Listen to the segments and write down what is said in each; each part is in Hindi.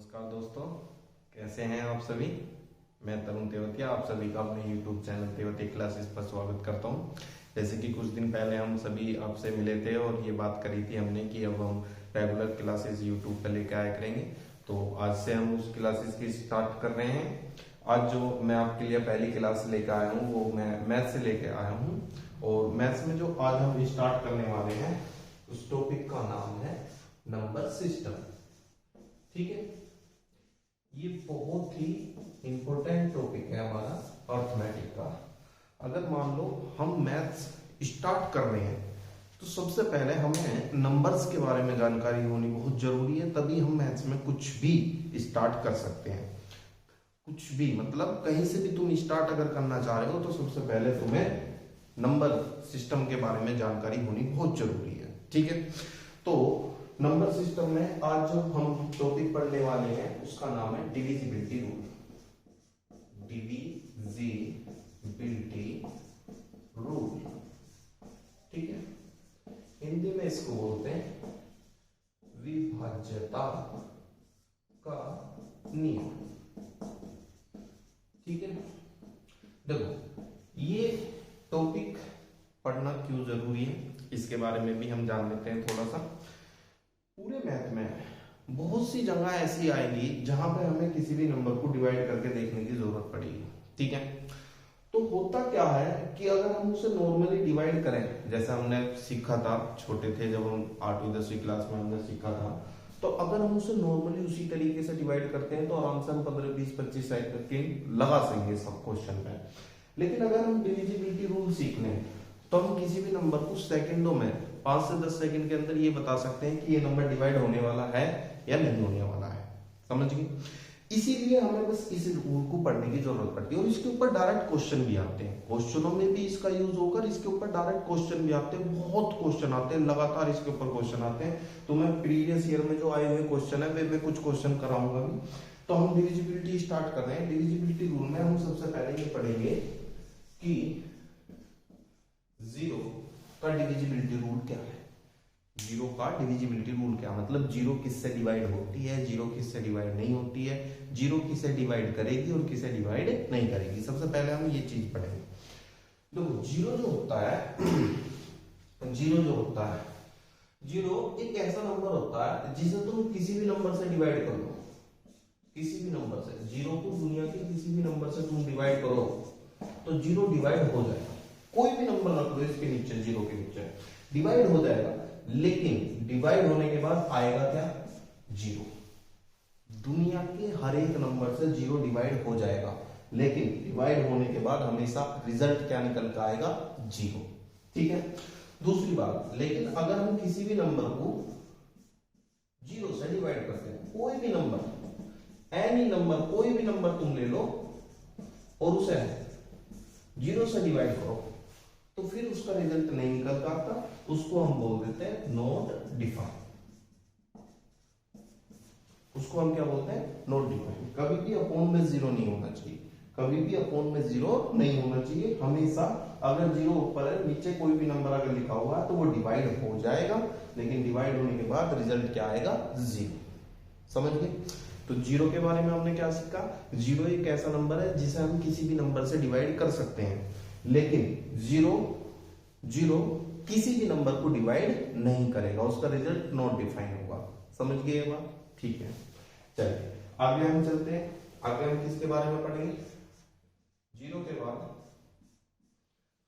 नमस्कार दोस्तों, कैसे हैं आप सभी। मैं तरुण तेवतिया आप सभी का अपने YouTube चैनल तेवतिया क्लासेस पर स्वागत करता हूं। जैसे कि कुछ दिन पहले हम सभी आपसे मिले थे और ये बात करी थी हमने कि अब हम रेगुलर क्लासेस YouTube पर लेकर आया करेंगे। तो आज से हम उस क्लासेस की स्टार्ट कर रहे हैं। आज जो मैं आपके लिए पहली क्लास लेकर आया हूँ वो मैं मैथ से लेकर आया हूँ। और मैथ्स में जो आज हम स्टार्ट करने वाले हैं उस टॉपिक का नाम है नंबर सिस्टम। ठीक है, ये बहुत ही इंपॉर्टेंट टॉपिक है हमारा अर्थमेटिक का। अगर मान लो हम मैथ्स स्टार्ट कर रहे हैं तो सबसे पहले हमें नंबर्स के बारे में जानकारी होनी बहुत जरूरी है, तभी हम मैथ्स में कुछ भी स्टार्ट कर सकते हैं। कुछ भी मतलब कहीं से भी तुम स्टार्ट अगर करना चाह रहे हो तो सबसे पहले तुम्हें नंबर सिस्टम के बारे में जानकारी होनी बहुत जरूरी है। ठीक है, तो नंबर सिस्टम में आज जो हम टॉपिक पढ़ने वाले हैं उसका नाम है डिविजिबिलिटी रूल। डिविजिबिलिटी रूल, ठीक है, हिंदी में इसको बोलते हैं विभाज्यता का नियम। ठीक है, देखो ये टॉपिक पढ़ना क्यों जरूरी है इसके बारे में भी हम जान लेते हैं थोड़ा सा। पूरे मैथ में बहुत सी जगह ऐसी आएगी जहां पे हमें किसी भी नंबर को डिवाइड करके देखने की जरूरत पड़ेगी। ठीक है, तो होता क्या है कि अगर हम उसे नॉर्मली डिवाइड करें, जैसे हमने सीखा था छोटे थे जब हम 8वीं 10वीं क्लास में हमने सीखा था, तो अगर हम उसे नॉर्मली उसी तरीके से डिवाइड करते हैं तो आराम से हम 15 20 25 सेकंड लगा सकेंगे सब क्वेश्चन में। लेकिन अगर हम डिविजिबिलिटी रूल सीख लें तो हम किसी भी नंबर को सेकंडों में 5 से 10 सेकंड के अंदर ये बता सकते हैं कि ये नंबर डिवाइड होने वाला है या नहीं होने वाला है। समझ गए? इसीलिए हमें बस इस रूल को पढ़ने की जरूरत पड़ती है। और इसके ऊपर डायरेक्ट क्वेश्चन भी आते हैं, क्वेश्चनों में भी इसका यूज होकर इसके ऊपर डायरेक्ट क्वेश्चन भी आते हैं। बहुत क्वेश्चन आते हैं, लगातार इसके ऊपर क्वेश्चन आते हैं। तो मैं प्रीवियस ईयर में जो आए हुए क्वेश्चन है वे मैं कुछ क्वेश्चन कराऊंगा भी। तो हम डिविजिबिलिटी स्टार्ट कर रहे हैं। डिविजिबिलिटी रूल में हम सबसे पहले ये पढ़ेंगे कि 0 का डिविजिबिलिटी रूल क्या है। 0 का डिविजिबिलिटी रूल क्या मतलब 0 किससे डिवाइड होती है, 0 किससे डिवाइड नहीं होती है, 0 किसे डिवाइड करेगी और किसे डिवाइड नहीं करेगी। सबसे पहले हम ये चीज पढ़ेंगे। देखो 0 जो होता है, 0 एक ऐसा नंबर होता है जिसे तुम किसी भी नंबर से डिवाइड कर लो। किसी भी नंबर से 0 को दुनिया के किसी भी नंबर से तुम डिवाइड करो तो 0 डिवाइड हो जाएगा। कोई भी नंबर रख लो इसके नीचे, 0 के नीचे डिवाइड हो जाएगा। लेकिन डिवाइड होने के बाद आएगा क्या? 0। दुनिया के हर एक नंबर से 0 डिवाइड हो जाएगा, लेकिन डिवाइड होने के बाद हमेशा रिजल्ट क्या निकल कर आएगा? 0। ठीक है, दूसरी बात, लेकिन अगर हम किसी भी नंबर को 0 से डिवाइड करते हैं, कोई भी नंबर, एनी नंबर, कोई भी नंबर तुम ले लो और उसे 0 से डिवाइड करो तो फिर उसका रिजल्ट नहीं निकल पाता, उसको हम बोल देते हैं नॉट डिफाइन। उसको हम क्या बोलते हैं? Not define. कभी भी अपॉन में 0 नहीं होना चाहिए, कभी भी अपॉन में 0 नहीं होना चाहिए। हमेशा अगर 0 ऊपर है, नीचे कोई भी नंबर अगर लिखा हुआ है तो वो डिवाइड हो जाएगा, लेकिन डिवाइड होने के बाद रिजल्ट क्या आएगा? 0। समझ गए? तो 0 के बारे में हमने क्या सीखा? 0 एक ऐसा नंबर है जिसे हम किसी भी नंबर से डिवाइड कर सकते हैं, लेकिन 0 किसी भी नंबर को डिवाइड नहीं करेगा, उसका रिजल्ट नॉट डिफाइन होगा। समझ गए ये बात? ठीक है, चलिए आगे हम चलते हैं। आगे हम किसके बारे में पढ़ेंगे? 0 के बाद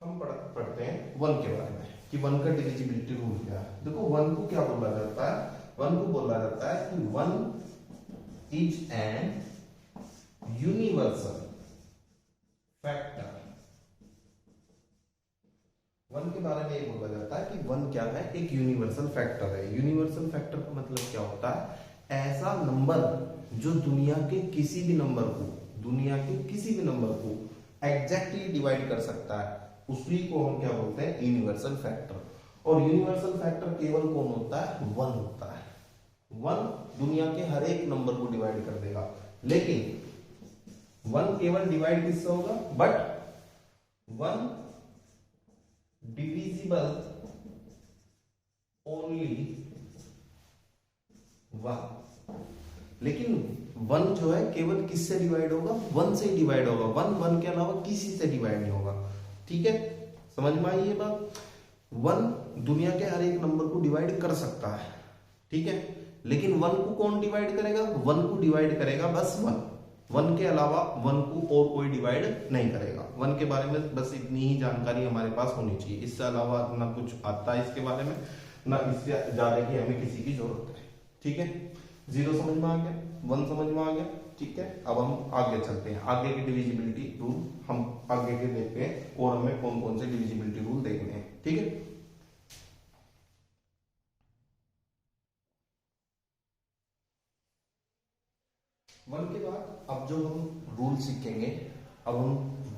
हम पढ़ते हैं 1 के बारे में कि 1 का डिविजिबिलिटी रूल क्या है। देखो 1 को क्या बोला जाता है? 1 को बोला जाता है कि 1 इज एन यूनिवर्सल फैक्टर। 1 के बारे में ये बोला जाता है कि 1 क्या है? एक यूनिवर्सल फैक्टर है। यूनिवर्सल फैक्टर का मतलब क्या होता है? ऐसा नंबर जो दुनिया के किसी भी नंबर को एग्जैक्टली डिवाइड कर सकता है, उसी को हम क्या बोलते हैं? Universal factor. और यूनिवर्सल फैक्टर केवल कौन होता है? 1 होता है। 1 दुनिया के हर एक नंबर को डिवाइड कर देगा, लेकिन 1 केवल डिवाइड किससे होगा? But 1 divisible only 1। लेकिन वन जो है केवल किससे डिवाइड होगा, वन से ही डिवाइड होगा, वन के अलावा किसी से डिवाइड नहीं होगा। ठीक है, समझ में आई ये बात। वन दुनिया के हर एक नंबर को डिवाइड कर सकता है, ठीक है, लेकिन वन को कौन डिवाइड करेगा, वन को डिवाइड करेगा बस वन के अलावा वन को और कोई डिवाइड नहीं करेगा। वन के बारे में बस इतनी ही जानकारी हमारे पास होनी चाहिए, इससे अलावा ना कुछ आता है इसके बारे में, ना इससे ज्यादा की हमें किसी की जरूरत है। ठीक है, जीरो समझ में आ गया, वन समझ में आ गया। ठीक है, अब हम आगे चलते हैं, आगे के डिविजिबिलिटी रूल हम आगे के देखते हैं और हमें कौन कौन से डिविजिबिलिटी रूल देखने हैं। ठीक है, वन के बाद अब जो हम रूल सीखेंगे, अब हम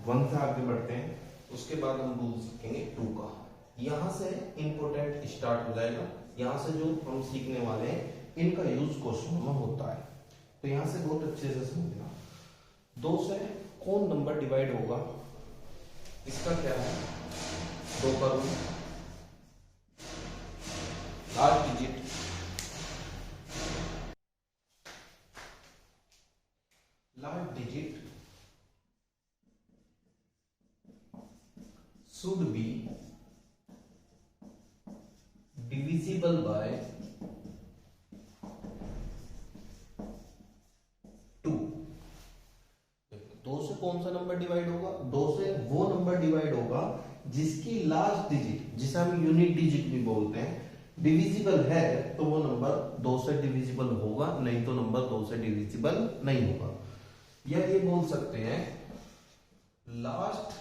वन से आगे बढ़ते हैं, उसके बाद हम रूल सीखेंगे टू का। यहां से इंपोर्टेंट स्टार्ट हो जाएगा, यहां से जो हम सीखने वाले हैं इनका यूज क्वेश्चन में होता है, तो यहां से बहुत अच्छे से समझना। दो से कौन नंबर डिवाइड होगा, इसका क्या है, दो का rule, last digit should be divisible by 2। दो से कौन सा नंबर डिवाइड होगा, दो से वो नंबर डिवाइड होगा जिसकी लास्ट डिजिट, जिसे हम यूनिट डिजिट भी बोलते हैं, डिविजिबल है तो वो नंबर दो से डिविजिबल होगा, नहीं तो नंबर दो से डिविजिबल नहीं होगा। या ये बोल सकते हैं last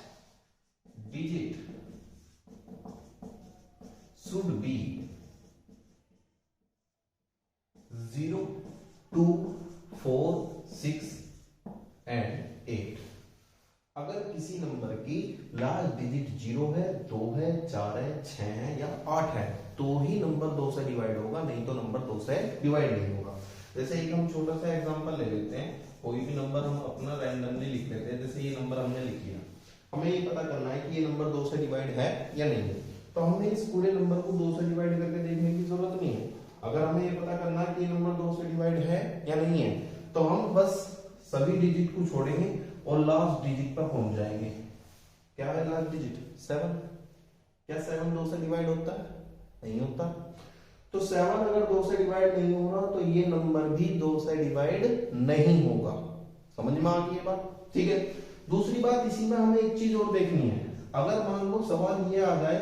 digit should be 0, 2, 4, 6 and 8। अगर किसी नंबर की लास्ट डिजिट 0 है, 2 है, 4 है, 6 है या 8 है तो ही नंबर दो से डिवाइड होगा, नहीं तो नंबर दो से डिवाइड नहीं होगा। जैसे एक हम छोटा सा एग्जांपल ले लेते हैं, कोई भी नंबर हम अपना रैंडमली लिख लेते हैं, जैसे ये नंबर हमने लिख लिया, हमें ये पता करना है कि ये नंबर दो से डिवाइड है या नहीं है, तो हमें इस पूरे नंबर को दो से डिवाइड करके देखने की जरूरत नहीं है। अगर हमें ये पता करना है कि ये नंबर दो से डिवाइड है या नहीं है, तो हम बस सभी डिजिट को छोड़ेंगे और लास्ट डिजिट पर पहुंच जाएंगे। क्या है लास्ट डिजिट, 7। क्या 7 दो से डिवाइड होता है, नहीं होता, तो 7 अगर दो से डिवाइड नहीं हो रहा तो ये नंबर भी दो से डिवाइड नहीं होगा। समझ में आ गई ये बात। ठीक है, दूसरी बात इसी में हमें एक चीज और देखनी है, अगर मान लो सवाल ये आ जाए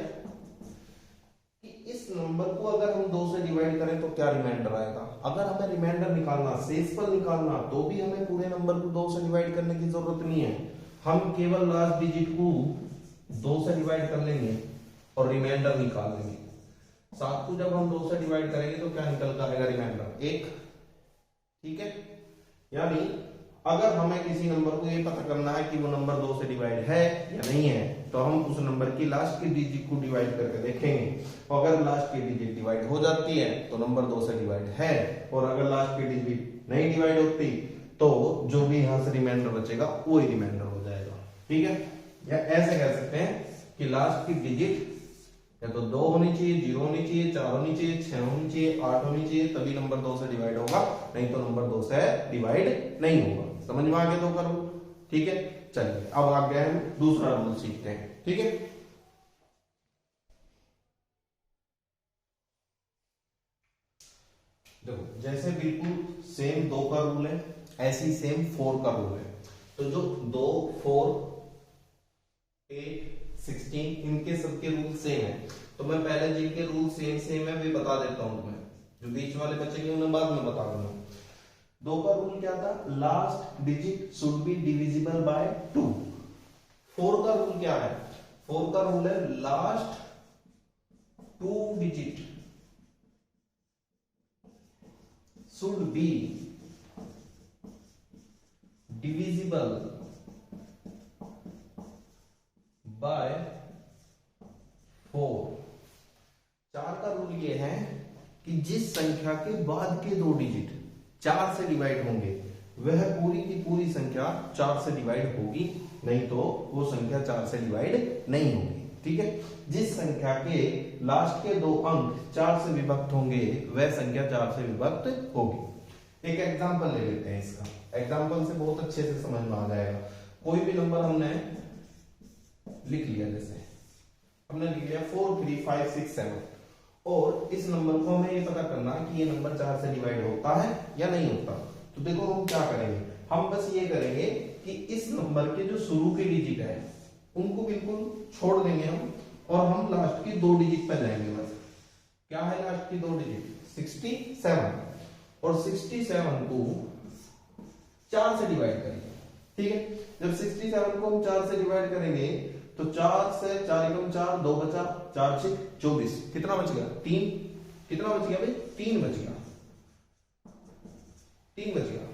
कि इस नंबर को अगर हम दो से डिवाइड करें तो क्या रिमाइंडर आएगा, अगर हमें रिमाइंडर निकालना, शेषफल निकालना, तो भी हमें पूरे नंबर को दो से डिवाइड करने की जरूरत नहीं है, हम केवल लास्ट डिजिट को दो से डिवाइड कर लेंगे और रिमाइंडर निकाल लेंगे। 7 को जब हम दो से डिवाइड करेंगे तो क्या निकल कर आएगा, रिमाइंडर 1। ठीक है, यानी अगर हमें किसी नंबर को ये पता करना है कि वो नंबर दो से डिवाइड है या नहीं है, तो हम उस नंबर की लास्ट की डिजिट को डिवाइड करके देखेंगे, और अगर लास्ट की डिजिट डिवाइड हो जाती है तो नंबर दो से डिवाइड है, और अगर लास्ट की डिजिट नहीं डिवाइड होती तो जो भी यहां से रिमाइंडर बचेगा वो ही रिमाइंडर हो जाएगा। ठीक है, या ऐसे कह सकते हैं कि लास्ट की डिजिट या तो 2 होनी चाहिए, 0 होनी चाहिए, 4 होनी चाहिए, 6 होनी चाहिए, 8 होनी चाहिए, तभी नंबर दो से डिवाइड होगा, नहीं तो नंबर दो से डिवाइड नहीं होगा। समझ में आ गया दो का रूल। ठीक है, चलिए अब आगे हम दूसरा रूल सीखते हैं। ठीक है, देखो जैसे बिल्कुल सेम 2 का रूल है, ऐसे ही सेम 4 का रूल है, तो जो 2, 4, 8, 16 इनके सबके रूल सेम है, तो मैं पहले जिनके रूल सेम है वे बता देता हूं तुम्हें, जो बीच वाले बचेंगे उन्हें बाद में बता दूंगा। 2 का रूल क्या था, last digit should be divisible by 2। 4 का रूल क्या है, 4 का रूल है last 2 digit should be divisible by 4। 4 का रूल ये है कि जिस संख्या के बाद के 2 डिजिट 4 से डिवाइड होंगे वह पूरी की पूरी संख्या 4 से डिवाइड होगी, नहीं तो वो संख्या 4 से डिवाइड नहीं होगी। ठीक है, जिस संख्या के लास्ट के 2 अंक 4 से विभक्त होंगे वह संख्या 4 से विभक्त होगी। एक एग्जांपल ले लेते हैं इसका, एग्जांपल से बहुत अच्छे से समझ में आ जाएगा। कोई भी नंबर हमने लिख लिया, जैसे हमने लिख लिया 4 3 5 6 7 और इस नंबर को हमें ये पता करना कि ये नंबर 4 से डिवाइड होता है या नहीं होता। तो देखो हम क्या करेंगे, हम बस ये करेंगे कि इस नंबर के जो शुरू के डिजिट है उनको बिल्कुल छोड़ देंगे हम, और हम लास्ट की 2 डिजिट पे जाएंगे। बस क्या है लास्ट की 2 डिजिट 67, और 67 को 4 से डिवाइड करेंगे। ठीक है, जब 67 को हम 4 से डिवाइड करेंगे तो 4 से 4 एकम 4, 2 बचा, 4 6 24, कितना बच गया 3, कितना बच गया भाई 3 बच गया, 3 बच गया।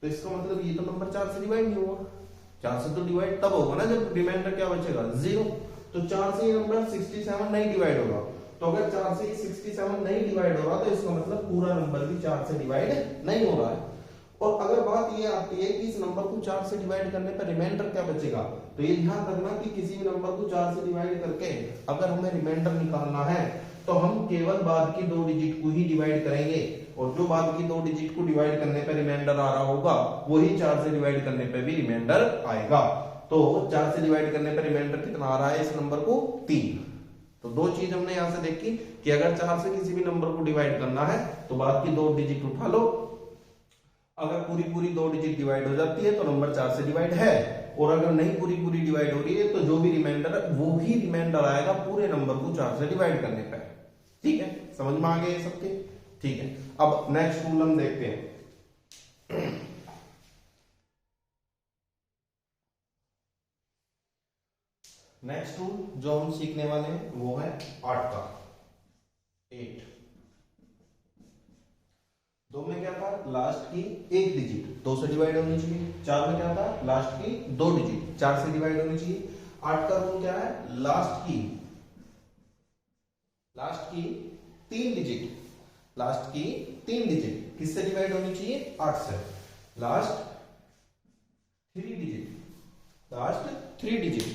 तो इसका मतलब ये तो नंबर 4 से डिवाइड नहीं हुआ। 4 से तो डिवाइड तब होगा ना जब रिमाइंडर क्या बचेगा 0। तो 4 से ये नंबर 67 नहीं डिवाइड होगा। तो अगर 4 से 67 नहीं डिवाइड हो रहा तो इसका मतलब पूरा नंबर भी 4 से डिवाइड नहीं हो रहा है। और अगर बात ये आती है कि इस नंबर को 4 से डिवाइड करने पर रिमाइंडर क्या बचेगा, तो ये ध्यान रखना कि किसी भी नंबर को 4 से डिवाइड करके अगर हमें रिमाइंडर निकालना है तो हम केवल बाद की 2 डिजिट को ही डिवाइड करेंगे, और जो बाद की 2 डिजिट को डिवाइड करने पर रिमाइंडर आ रहा होगा वही 4 से डिवाइड करने पर भी रिमाइंडर आएगा। तो 4 से डिवाइड करने पर रिमाइंडर कितना आ रहा है इस नंबर को 3। तो 2 चीज हमने यहां से देखी कि अगर 4 से किसी भी नंबर को डिवाइड करना है तो बाद की 2 डिजिट उठा लो, अगर पूरी पूरी 2 डिजिट डिवाइड हो जाती है तो नंबर 4 से डिवाइड है, और अगर नहीं पूरी पूरी डिवाइड हो रही है तो जो भी रिमाइंडर है वो ही रिमाइंडर आएगा पूरे नंबर को 4 से डिवाइड करने पर। ठीक है, समझ में आ गया ये सबके। ठीक है, अब नेक्स्ट रूल हम देखते हैं। नेक्स्ट रूल जो हम सीखने वाले हैं वो है 8 का 8। 2 में क्या था लास्ट की 1 डिजिट 2 से डिवाइड होनी चाहिए। 4 में क्या था लास्ट की 2 डिजिट 4 से डिवाइड होनी चाहिए। 8 का रूल क्या है लास्ट की 3 डिजिट, लास्ट की 3 डिजिट किससे डिवाइड होनी चाहिए 8 से। Last 3 digit, last 3 digit,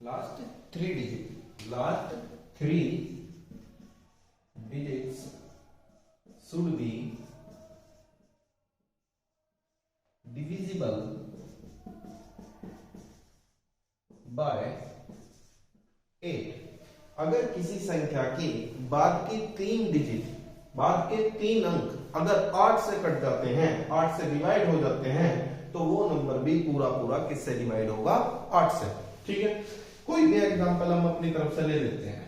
last 3 digit, last 3 digits should be divisible by 8। अगर किसी संख्या के बाद के 3 डिजिट, बाद के 3 अंक अगर 8 से कट जाते हैं, 8 से डिवाइड हो जाते हैं, तो वो नंबर भी पूरा पूरा किससे डिवाइड होगा 8 से। ठीक है, कोई भी एग्जांपल हम अपनी तरफ से ले लेते हैं।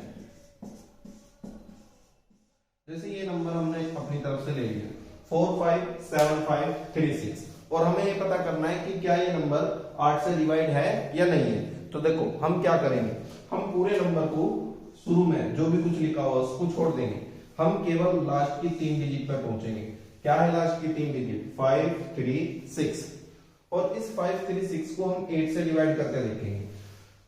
जैसे ये नंबर हमने अपनी तरफ से ले लिया 4 5 7 5 3 6, और हमें ये पता करना है कि क्या ये नंबर 8 से डिवाइड है या नहीं है। तो देखो हम क्या करेंगे, हम पूरे नंबर को शुरू में जो भी कुछ लिखा हुआ उसको छोड़ देंगे, हम केवल लास्ट की 3 डिजिट पे पहुंचेंगे। क्या है लास्ट की 3 डिजिट 5 3 6, और इस 5 3 6 को हम 8 से डिवाइड करके देखेंगे।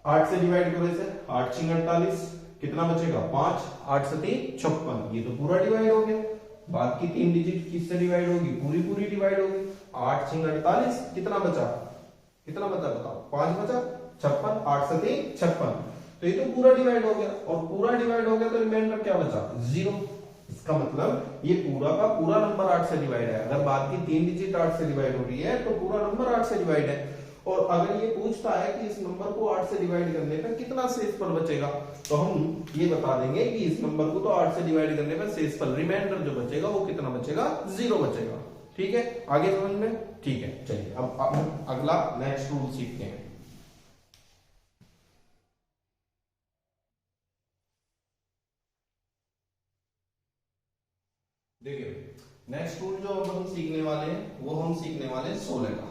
8 से डिवाइड करो इसे, 8 6 48, कितना बचेगा 5, 8 7 56, ये तो पूरा डिवाइड हो गया। बाद की 3 डिजिट किससे डिवाइड होगी पूरी पूरी डिवाइड होगी। 8 6 48, कितना बचा, कितना बचा बताओ 5 बचा 56, 8 7 56, तो ये तो पूरा डिवाइड हो गया, और पूरा डिवाइड हो गया तो रिमाइंडर क्या बचा 0। इसका मतलब ये पूरा का पूरा नंबर 8 से डिवाइड है। अगर बाद की 3 डिजिट 8 से डिवाइड हो रही है तो पूरा नंबर 8 से डिवाइड है। और अगर ये पूछता है कि इस नंबर को 8 से डिवाइड करने पर कितना शेषफल बचेगा, तो हम ये बता देंगे कि इस नंबर को तो 8 से डिवाइड करने पर शेषफल रिमाइंडर जो बचेगा वो कितना बचेगा 0 बचेगा। ठीक है, आगे समझ में। ठीक है, चलिए अब हम अगला नेक्स्ट रूल सीखते हैं। देखिए नेक्स्ट रूल जो अब हम सीखने वाले हैं वो हम सीखने वाले 16 का।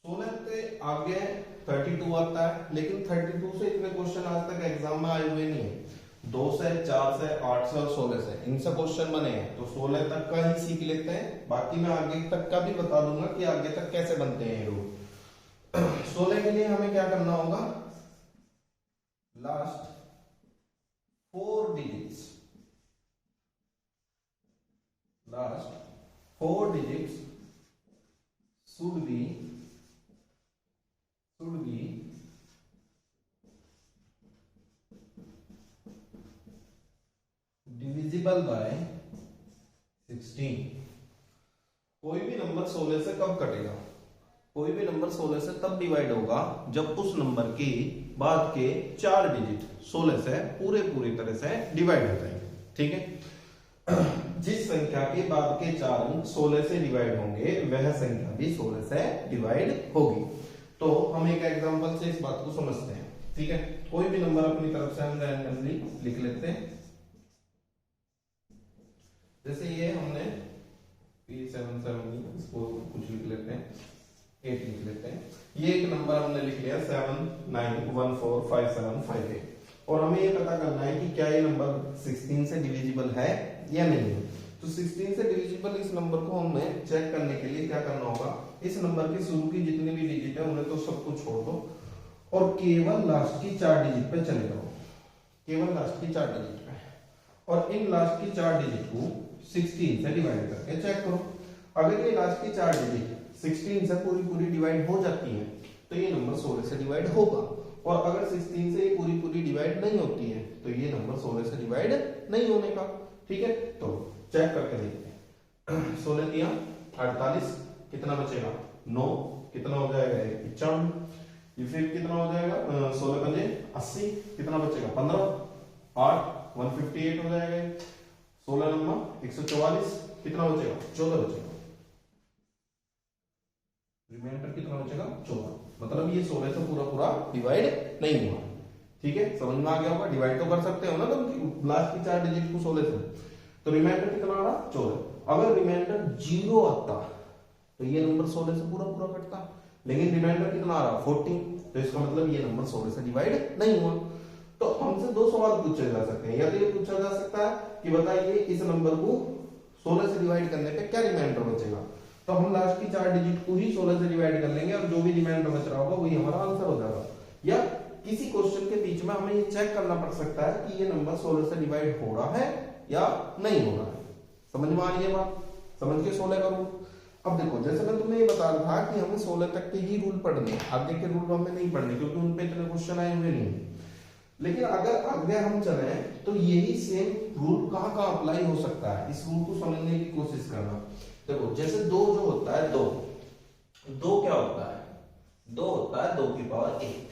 16 से आगे 32 आता है, लेकिन 32 से इतने क्वेश्चन आज तक एग्जाम में आए हुए नहीं है। 2 से 4 से 8 से और 16 से इनसे क्वेश्चन बने हैं, तो 16 तक का ही सीख लेते हैं। बाकी मैं आगे तक का भी बता दूंगा कि आगे तक कैसे बनते हैं ये रूल। 16 के लिए हमें क्या करना होगा, last 4 digits, last 4 digits should be divisible by 16। कोई भी नंबर 16 से कब कटेगा? कोई भी नंबर 16 से तब डिवाइड होगा जब उस नंबर के बाद के 4 डिजिट 16 से पूरी तरह से डिवाइड हो जाएंगे। ठीक है, जिस संख्या के बाद के 4 अंक 16 से डिवाइड होंगे वह संख्या भी 16 से डिवाइड होगी। तो हम एक एग्जांपल से इस बात को समझते हैं। ठीक है, कोई भी नंबर अपनी तरफ से हम रैंडमली लिख लेते हैं। जैसे ये हमने P77, इसको कुछ लिख लेते हैं, 8 लिख लेते हैं। ये एक नंबर हमने लिख लिया 79145758 और हमें ये पता करना है कि क्या ये नंबर 16 से डिविजिबल है या नहीं है। तो 16 से डिविजिबल इस नंबर को हमें चेक करने के लिए क्या करना होगा, इस नंबर के शुरू की जितनी भी डिजिट है उन्हें तो सबको छोड़ दो और केवल लास्ट की 4 डिजिट पे चले जाओ, केवल लास्ट की 4 डिजिट पे, और इन लास्ट की 4 डिजिट को 16 से डिवाइड करके चेक करो। अगर ये लास्ट की 4 डिजिट 16 से पूरी डिवाइड हो जाती है तो ये नंबर 16 से डिवाइड होगा, और अगर 16 से ये पूरी डिवाइड नहीं होती है तो ये नंबर 16 से डिवाइड नहीं होने का। ठीक है, तो चेक करके देखते हैं। 16 दिया 48, कितना बचेगा 9, कितना हो जाएगा 95, ये फिर कितना हो जाएगा 16 पंजे 80, कितना बचेगा 15, 8 158 हो जाएगा। 16 नंबर 144, कितना बचेगा 14 बचेगा, रिमाइंडर कितना बचेगा 14। मतलब ये 16 से पूरा डिवाइड नहीं हुआ। ठीक है, समझ में आ गया होगा। डिवाइड तो कर सकते हो ना तुम लास्ट की 4 डिजिट को 16 से, तो रिमाइंडर कितना आ रहा 14। अगर रिमाइंडर 0 आता तो ये नंबर 16 से पूरा कटता, लेकिन रिमाइंडर कितना आ रहा 14, तो इसका मतलब ये नंबर 16 से डिवाइड नहीं हुआ। तो हमसे 2 सवाल पूछे जा सकते हैं। या तो ये पूछा जा सकता है कि बताइए इस नंबर को 16 से डिवाइड करने पे क्या रिमाइंडर बचेगा, तो हम लास्ट की 4 डिजिट को ही 16 से डिवाइड कर लेंगे और जो भी रिमाइंडर बच रहा होगा वही हमारा आंसर हो जाएगा। या किसी क्वेश्चन के बीच में हमें ये चेक करना पड़ सकता है कि ये नंबर 16 से डिवाइड हो रहा है या नहीं हो रहा है। समझ में आ रही है बात? समझ के 16 का रूल। अब देखो, जैसे मैं तुम्हें ये बता रहा था कि हमें 16 तक के ही रूल पढ़ने हैं, आगे के रूल हमें नहीं पढ़ने क्योंकि उन पे इतने क्वेश्चन आए हुए नहीं। लेकिन अगर आगे हम चले तो यही सेम रूल कहाँ कहाँ अप्लाई हो सकता है, इस रूल को समझने की कोशिश करना। देखो, जैसे 2 जो होता है 2 क्या होता है, 2 होता है 2 की पावर 8,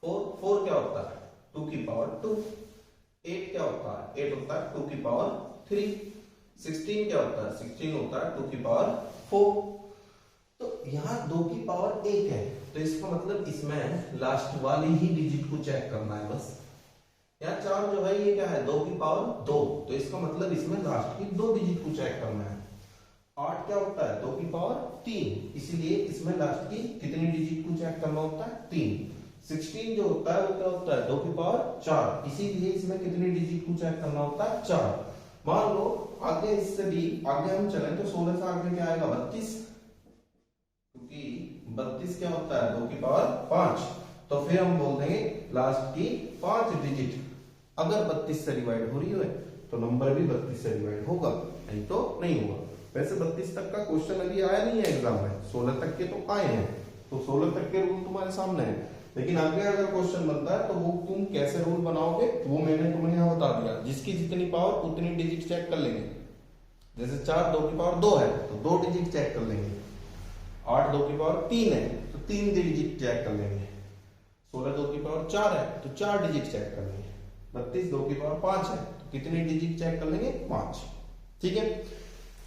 4 क्या होता है 2 की पावर 2, 8 क्या होता है 8 होता है 2 की पावर 3, 16 क्या होता है 16 होता है 2 की पावर 4। तो यहाँ 2 की पावर 1 है, तो इसका मतलब इसमें लास्ट वाली ही डिजिट को चेक करना है बस। यहाँ 4 जो है ये क्या है 2 की पावर 2, तो इसका मतलब इसमें लास्ट की 2 डिजिट को चेक करना है। 8 क्या होता है 2 की पावर 3, इसीलिए इसमें लास्ट की कितनी डिजिट को चेक करना होता है 3। 16 जो होता है वो क्या होता है 2 की पावर 4, इसीलिए इसमें कितनी डिजिट को चेक करना होता है 4। मान लो आगे इससे भी आगे हम चलें तो 16 से आगे क्या आएगा 32, क्योंकि 32 क्या होता है 2 की पावर 5, तो फिर हम बोल देंगे लास्ट की 5 डिजिट अगर 32 से डिवाइड हो रही है तो नंबर भी 32 से डिवाइड होगा, नहीं तो नहीं होगा। वैसे 32 तक का क्वेश्चन अभी आया नहीं है एग्जाम में, 16 तक के तो आए हैं, तो 16 तक के रूल तुम्हारे सामने है। लेकिन आगे अगर क्वेश्चन बनता है तो वो तुम कैसे रूल बनाओगे वो मैंने तुम्हें यहाँ बता दिया। जिसकी जितनी पावर उतनी डिजिट चेक कर लेंगे। जैसे 4 2 की पावर 2 है तो 2 डिजिट चेक कर लेंगे, 8 2 की पावर 3 है तो 3 डिजिट चेक कर लेंगे, 16 2 की पावर 4 है तो 4 डिजिट चेक कर लेंगे, 32 2 की पावर 5 है तो कितनी डिजिट चेक कर लेंगे 5। ठीक है,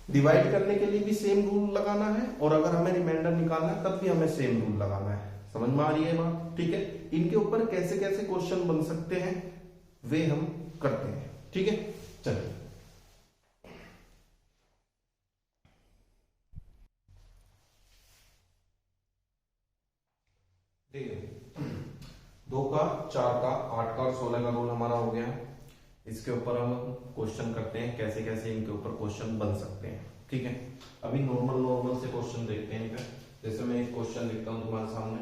डिवाइड करने के लिए भी सेम रूल लगाना है और अगर हमें रिमाइंडर निकालना है तब भी हमें सेम रूल लगाना है। समझ में आ रही है बात? ठीक है, इनके ऊपर कैसे कैसे क्वेश्चन बन सकते हैं वे हम करते हैं। ठीक है, चलिए ठीक है, 2 का 4 का 8 का और 16 का रूल हमारा हो गया। इसके ऊपर हम क्वेश्चन करते हैं कैसे कैसे इनके ऊपर क्वेश्चन बन सकते हैं। ठीक है, अभी नॉर्मल से क्वेश्चन देखते हैं इनका। जैसे मैं एक क्वेश्चन लिखता हूं तुम्हारे सामने,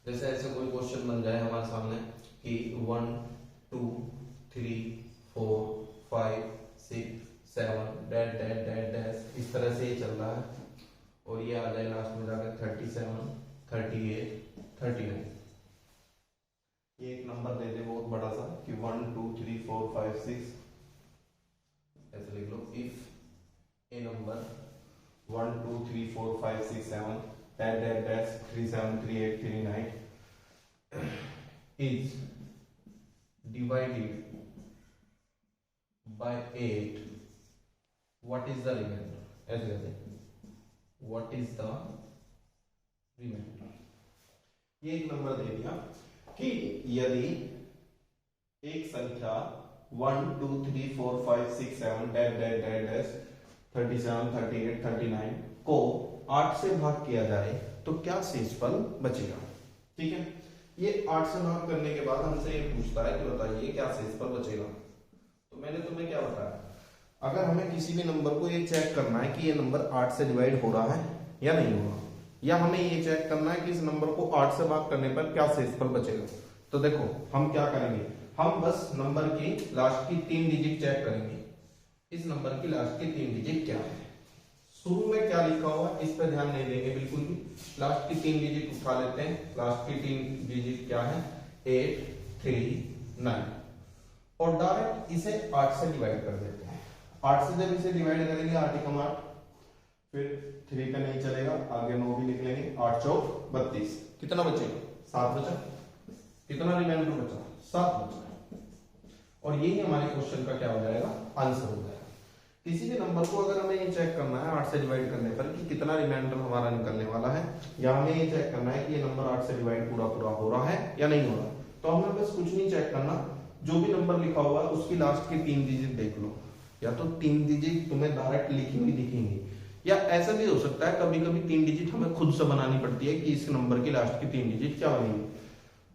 जैसे ऐसे कोई क्वेश्चन बन जाए हमारे सामने कि 1 2 3 4 5 6 7 डैश डैश डैश डैश इस तरह से ये चल रहा है और ये आ जाए लास्ट में जाकर 37 38 39। ये एक नंबर दे दे बहुत बड़ा सा कि 1 2 3 4 5 6, ऐसे लिख लो। If a number 1 2 3 4 5 6 7 dash dash dash 3 7 3 8 3 9 is divided by 8, what is the remainder? ऐसे कहते हैं, what is the remainder? ये एक नंबर दे दिया कि यदि एक संख्या 1 2 3 4 5 6 7 डैश डैश डैश डैश 37 38 39 को 8 से भाग किया जाए तो क्या शेषफल बचेगा। ठीक है, ये 8 से भाग करने के बाद हमसे ये पूछता है कि बताइए क्या शेषफल बचेगा। तो मैंने तुम्हें क्या बताया, अगर हमें किसी भी नंबर को ये चेक करना है कि ये नंबर 8 से डिवाइड हो रहा है या नहीं हो रहा, या हमें ये चेक करना है कि इस नंबर को 8 से भाग करने पर क्या शेषफल बचेगा, तो देखो हम क्या करेंगे, हम बस नंबर की लास्ट की 3 डिजिट चेक करेंगे। इस नंबर की लास्ट की 3 डिजिट क्या है, शुरू में क्या लिखा हुआ इस पर ध्यान नहीं देंगे बिल्कुल भी। लास्ट की 3 डिजिट उठा लेते हैं, लास्ट की 3 डिजिट क्या है 8 3 9, और डायरेक्ट इसे 8 से डिवाइड कर देते हैं। 8 से जब इसे डिवाइड करेंगे 8 एकम 8, फिर 3 का नहीं चलेगा, आगे 9 भी लिख लेंगे, 8 चौक 32, कितना बचेगा 7 बचा। कितना रिमाइंडर बचा 7 बचा, और यही हमारे क्वेश्चन का क्या हो जाएगा आंसर हो जाएगा। किसी भी नंबर को अगर हमें ये चेक करना है 8 से डिवाइड करने पर कि कितना रिमाइंडर हमारा निकलने वाला है, या हमें ये चेक करना है कि ये नंबर 8 से डिवाइड पूरा पूरा हो रहा है या नहीं हो रहा, तो हमें बस कुछ नहीं चेक करना, जो भी नंबर लिखा हुआ है उसकी लास्ट की 3 डिजिट देख लो, या तो 3 डिजिट तुम्हें डायरेक्ट लिखी हुई दिखेंगी, या ऐसा भी हो सकता है कभी कभी 3 डिजिट हमें खुद से बनानी पड़ती है कि इस नंबर की लास्ट की 3 डिजिट क्या बनेगी।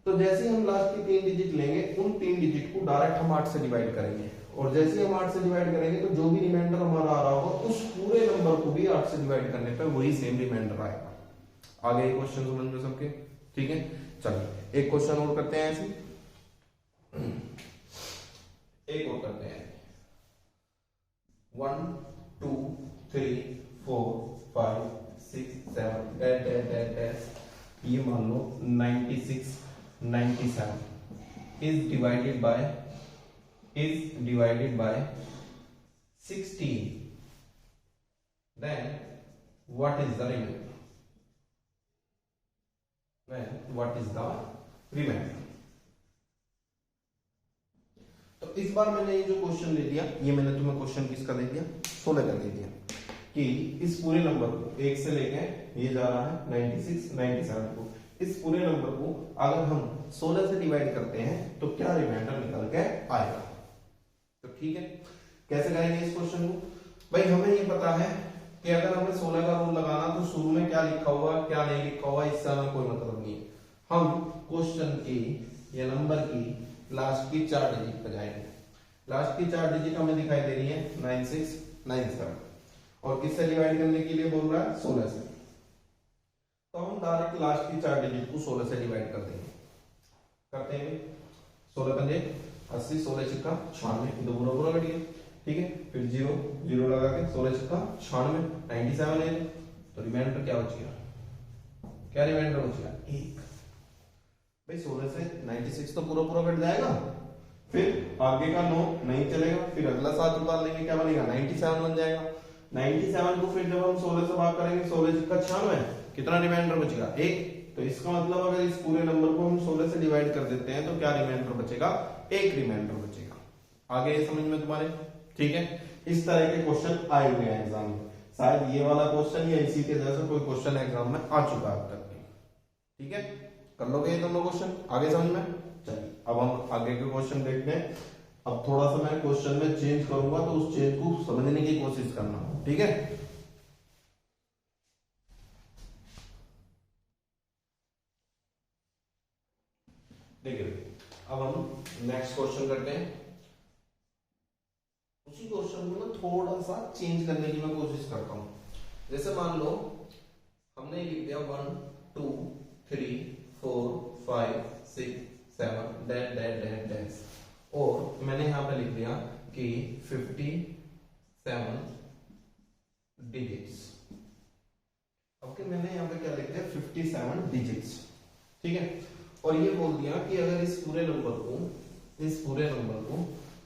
तो जैसे ही हम लास्ट की 3 डिजिट लेंगे, उन 3 डिजिट को डायरेक्ट हम 8 से डिवाइड करेंगे, और जैसे ही हम 8 से डिवाइड करेंगे तो जो भी रिमाइंडर हमारा आ रहा होगा उस पूरे नंबर को भी 8 से डिवाइड करने पर वही सेम रिमाइंडर आएगा। आगे क्वेश्चन समझ में सबके, ठीक है। चलिए एक क्वेश्चन और करते हैं, ऐसे एक और करते हैं। 1 2 3 4 5 6 7 डैश डैश डैश डैश, ये मान लो 96 97 is divided by 16, then what is the remainder? तो इस बार मैंने ये जो क्वेश्चन ले लिया, ये मैंने तुम्हें क्वेश्चन किसका दे दिया 16 का दे दिया, कि इस पूरे नंबर को 1 से लेके ये जा रहा है 96 97 को, इस पूरे नंबर को अगर हम 16 से डिवाइड करते हैं तो क्या रिमाइंडर निकल के आएगा। तो ठीक है, कैसे करेंगे इस क्वेश्चन को, भाई हमें ये पता है कि अगर हमें 16 का रूल लगाना तो शुरू में क्या लिखा हुआ क्या नहीं लिखा हुआ इससे हमें कोई मतलब नहीं है। हम क्वेश्चन की या नंबर की लास्ट की 4 डिजिट पे जाएंगे। लास्ट की 4 डिजिट हमें दिखाई दे रही है 96 97, और किससे डिवाइड करने के लिए बोल रहा है 16 से, तो हम डायरेक्ट लास्ट की 4 डिजिट को 16 से डिवाइड कर देंगे। करते हैं 16 पंजे 80, 16 छिक्का 96, तो पूरा पूरा कट गया, ठीक है। फिर 0 0 लगा के 16 छिक्का 96 97 है, तो रिमाइंडर क्या बचेगा, क्या रिमाइंडर बचेगा 1। भाई 16 से 96 तो पूरा पूरा कट जाएगा, फिर आगे का 9 नहीं चलेगा, फिर अगला 7 उतार लेंगे, क्या बनेगा 97 बन जाएगा। 97 को फिर जब हम 16 से भाग करेंगे 16 छिक्का 96, कितना रिमाइंडर बचेगा 1। तो इसका मतलब अगर इस पूरे नंबर को हम 16 से डिवाइड कर देते हैं तो क्या रिमाइंडर बचेगा 1 रिमाइंडर बचेगा। आगे ये समझ में तुम्हारे, ठीक है। इस तरह के क्वेश्चन आए हुए हैं एग्जाम में, शायद ये वाला क्वेश्चन या इसी के जैसा कोई क्वेश्चन एग्जाम में आ चुका है अब तक, ठीक है। कर लोगे ये दोनों क्वेश्चन आगे समझ में। चलिए अब हम आगे के क्वेश्चन देखते हैं। अब थोड़ा सा मैं क्वेश्चन में चेंज करूंगा, तो उस चेंज को समझने की कोशिश करना, ठीक है। देखिए अब हम नेक्स्ट क्वेश्चन करते हैं। उसी क्वेश्चन को मैं थोड़ा सा चेंज करने की मैं कोशिश करता हूं। जैसे मान लो हमने लिख दिया 1 2 3 4 5 6 7 डैश डैश डैश डैश, और मैंने यहां पे लिख दिया कि 57 डिजिट्स। ओके, मैंने यहां पे क्या लिख दिया 57 डिजिट्स, ठीक है। और ये बोल दिया कि अगर इस पूरे नंबर को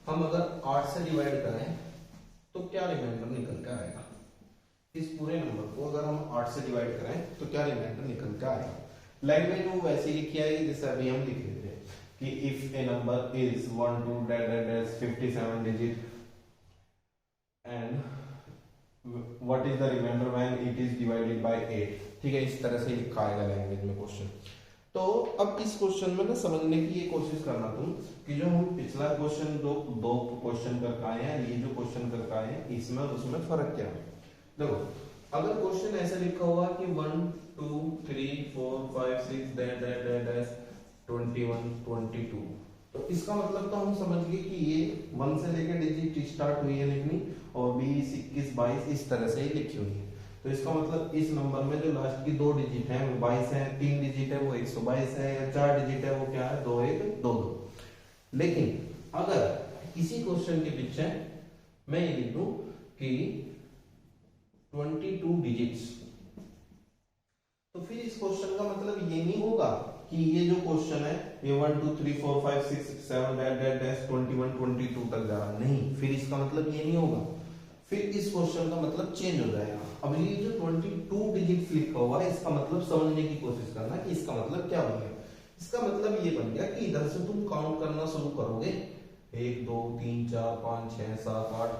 हम अगर 8 से डिवाइड करें तो क्या रिमाइंडर निकल के आएगा। इस पूरे नंबर को अगर हम 8 से डिवाइड करें तो क्या रिमाइंडर निकल के आएगा। लैंग्वेज में वैसे ही लिखी आएगी जैसे अभी हम लिख रहे थे कि if a number is 1 2 57 digit and what is the reminder when it is divided by 8। ठीक है, इस तरह से लिखा आएगा लैंग्वेज में क्वेश्चन। तो अब इस क्वेश्चन में ना समझने की ये कोशिश करना तुम कि जो हम पिछला क्वेश्चन दो क्वेश्चन करके आए हैं, ये जो क्वेश्चन करके आए हैं, इसमें और उसमें फर्क क्या है। देखो अगर क्वेश्चन ऐसे लिखा हुआ कि 1 2 3 4 5 6 डैश 21 22, तो इसका मतलब तो हम समझ गए कि ये 1 से लेकर डिजिट स्टार्ट हुई है लिखनी और 20 21 22 इस तरह से ही लिखी हुई है। तो इसका मतलब इस नंबर में जो लास्ट की 2 डिजिट है वो 22 है, 3 डिजिट है वो 122 है, या 4 डिजिट है वो क्या है 2 1 2 2। लेकिन अगर इसी क्वेश्चन के पीछे मैं ये लिख दूं कि 22 डिजिट्स, तो फिर इस क्वेश्चन का मतलब ये नहीं होगा कि ये जो क्वेश्चन है ये 1 2 3 4 5 6 7 डैश 21 22 तक जा रहा, नहीं, फिर इसका मतलब ये नहीं होगा। फिर इस क्वेश्चन का मतलब चेंज हो जाएगा। अब ये जो 22 डिजिट्स लिखा हुआ है इसका मतलब समझने की कोशिश करना कि इसका मतलब क्या बन गया। इसका मतलब ये बन गया कि इधर से तुम काउंट करना शुरू करोगे 1 2 3 4 5 6 7 8,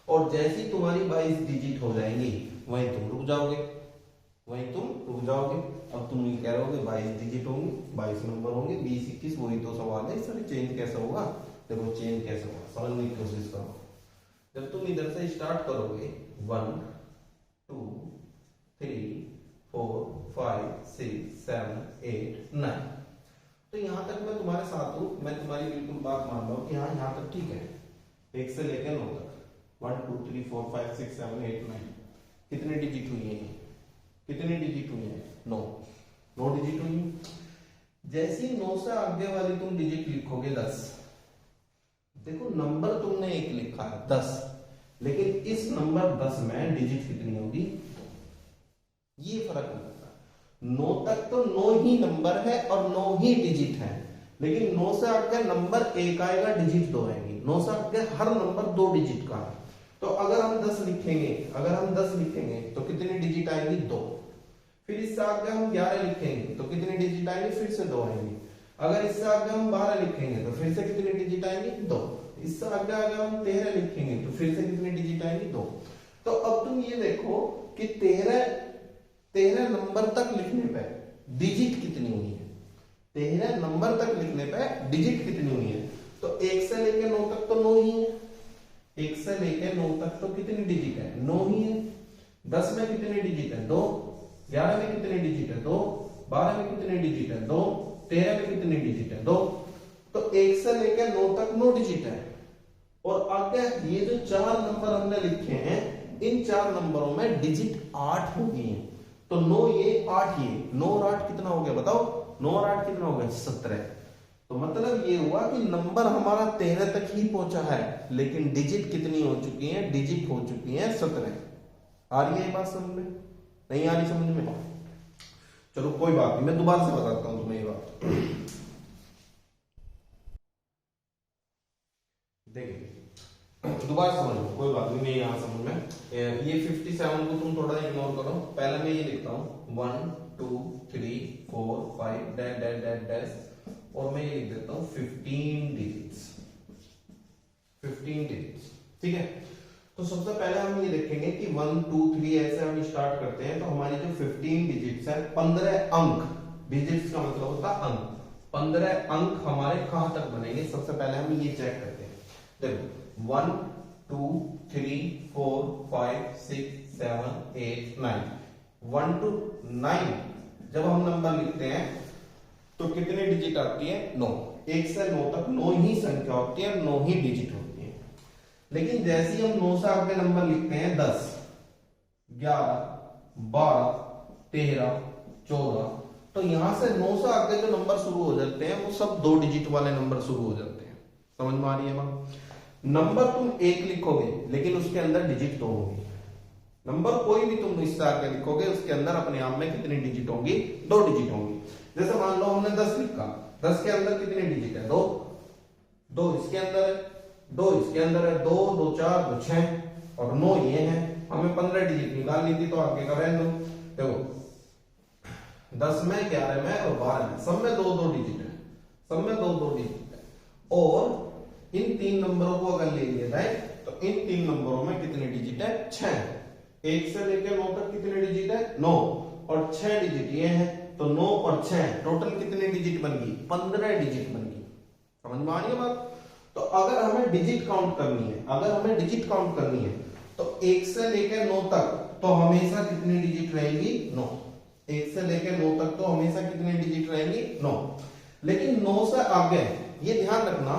और जैसी तुम्हारी 22 डिजिट हो जाएंगी वहीं तुम रुक जाओगे। अब तुम ये कह रहे हो 22 डिजिट होंगे, 22 नंबर होंगे, 20 21, वही तो सवाल है। सर चेंज कैसे होगा? देखो चेंज कैसे होगा समझने की कोशिश करो। जब तुम इधर से स्टार्ट करोगे 1 2 3 4 5 6 7 8 9, तो यहां तक मैं तुम्हारे साथ हूं, मैं तुम्हारी बिल्कुल बात मान रहा हूं कि हाँ यहां तक ठीक है। 1 से लेकर 9 तक 1 2 3 4 5 6 7 8 9 कितने डिजिट हुई है? कितने डिजिट हुई है? 9 डिजिट हुई है। जैसी 9 से आगे वाली तुम डिजिट लिखोगे 10, देखो नंबर तुमने एक लिखा है 10, लेकिन इस नंबर 10 में डिजिट कितनी होगी ये फर्क नहीं पड़ता। 9 तक तो 9 ही नंबर है और 9 ही डिजिट है, लेकिन 9 से आगे नंबर 1 आएगा, डिजिट 2 आएंगी। 9 से आगे हर नंबर 2 डिजिट का है। तो अगर हम 10 लिखेंगे तो कितनी डिजिट आएंगी? 2। फिर इससे आगे हम 11 लिखेंगे तो कितनी डिजिट आएंगी? फिर से 2 आएंगी। अगर इससे आगे हम 12 लिखेंगे तो फिर से कितनी डिजिट आएंगी? 2। इससे आगे अगर हम 13 लिखेंगे तो फिर से कितनी डिजिट आएंगी? 2। तो अब तुम ये देखो कि 13 नंबर तक लिखने पे डिजिट कितनी हुई है। 13 नंबर तक लिखने पे डिजिट कितनी हुई है? तो 1 से लेकर 9 तक तो 9 ही है। 1 से लेकर 9 तक तो कितनी डिजिट है? 9 ही है। 10 में कितनी डिजिट है? 2। 11 में कितनी डिजिट है? 2। 12 में कितनी डिजिट है? 2। 13 में कितनी डिजिट है? 2। तो 1 से लेकर 9 तक 9 डिजिट है। और आगे ये जो 4 नंबर हमने लिखे हैं, इन 4 नंबरों में डिजिट 8 हो गई है। तो 9 ये 8 ये 9 और 8 कितना हो गया बताओ? 9 और 8 कितना हो गया? 17। तो मतलब ये हुआ कि नंबर हमारा 13 तक ही पहुंचा है, लेकिन डिजिट कितनी हो चुकी है? डिजिट हो चुकी है 17। आ रही है ये बात समझ में? नहीं आ रही समझ में? चलो कोई बात नहीं, मैं दोबारा से बताता हूं तुम्हें ये बात। देखिए दोबारा समझ लो, कोई बात नहीं यहाँ समझ में। ये 57 को तुम थोड़ा इग्नोर करो। पहले मैं ये लिखता हूँ 1 2 3 4 5 डैश और मैं ये लिख देता हूँ 15 डिजिट्स। ठीक है। तो सबसे पहले हम ये देखेंगे कि 1 2 3 ऐसे हम स्टार्ट करते हैं। तो हमारी जो 15 डिजिट्स है, 15 अंक, डिजिट्स का मतलब होता है अंक, 15 अंक हमारे कहां तक बनेंगे? सबसे पहले हम ये चेक करते हैं। देखो 1 2 3 4 5 6 7 8 9, 1 to 9 जब हम नंबर लिखते हैं तो कितनी डिजिट आती है? 9। 1 से 9 तक 9 ही संख्या होती है, 9 ही डिजिट होती है। लेकिन जैसे ही हम 9 से आगे नंबर लिखते हैं 10 11 12 13 14, तो यहां से 9 से आगे जो नंबर शुरू हो जाते हैं वो सब 2 डिजिट वाले नंबर शुरू हो जाते हैं। समझ में आ रही है बात? नंबर तुम 1 लिखोगे लेकिन उसके अंदर डिजिट 2 होगी। नंबर कोई भी तुम इससे आगे लिखोगे उसके अंदर अपने आप में कितनी डिजिट होंगी? 2 डिजिट होंगी। जैसे मान लो हमने 10 लिखा, 10 के अंदर कितने डिजिट है? 2, 2 इसके अंदर है, 2 इसके अंदर है, 2 2 4 2 6 और 9 ये है। हमें 15 डिजिट निकालनी थी तो आगे का रहने दो। देखो 10 में, 11 में और 12 में सब में 2 2 डिजिट है, सब में 2 2 डिजिट है। और इन 3 नंबरों को अगर ले लिया जाए तो इन 3 नंबरों में कितने डिजिट है? 6। 1 से लेकर 9 तक कितने डिजिट है? 9 और 6 डिजिट ये है, तो 9 और 6 टोटल कितने डिजिट बन गई? 15 डिजिट बन गई। समझ में आ रही है बात? तो अगर हमें डिजिट काउंट करनी है, अगर हमें डिजिट काउंट करनी है तो 1 से लेकर 9 तक तो हमेशा कितनी डिजिट रहेंगी? 9। 1 से लेकर 9 तक तो हमेशा कितनी डिजिट रहेंगी? 9। लेकिन 9 से आगे ये ध्यान रखना,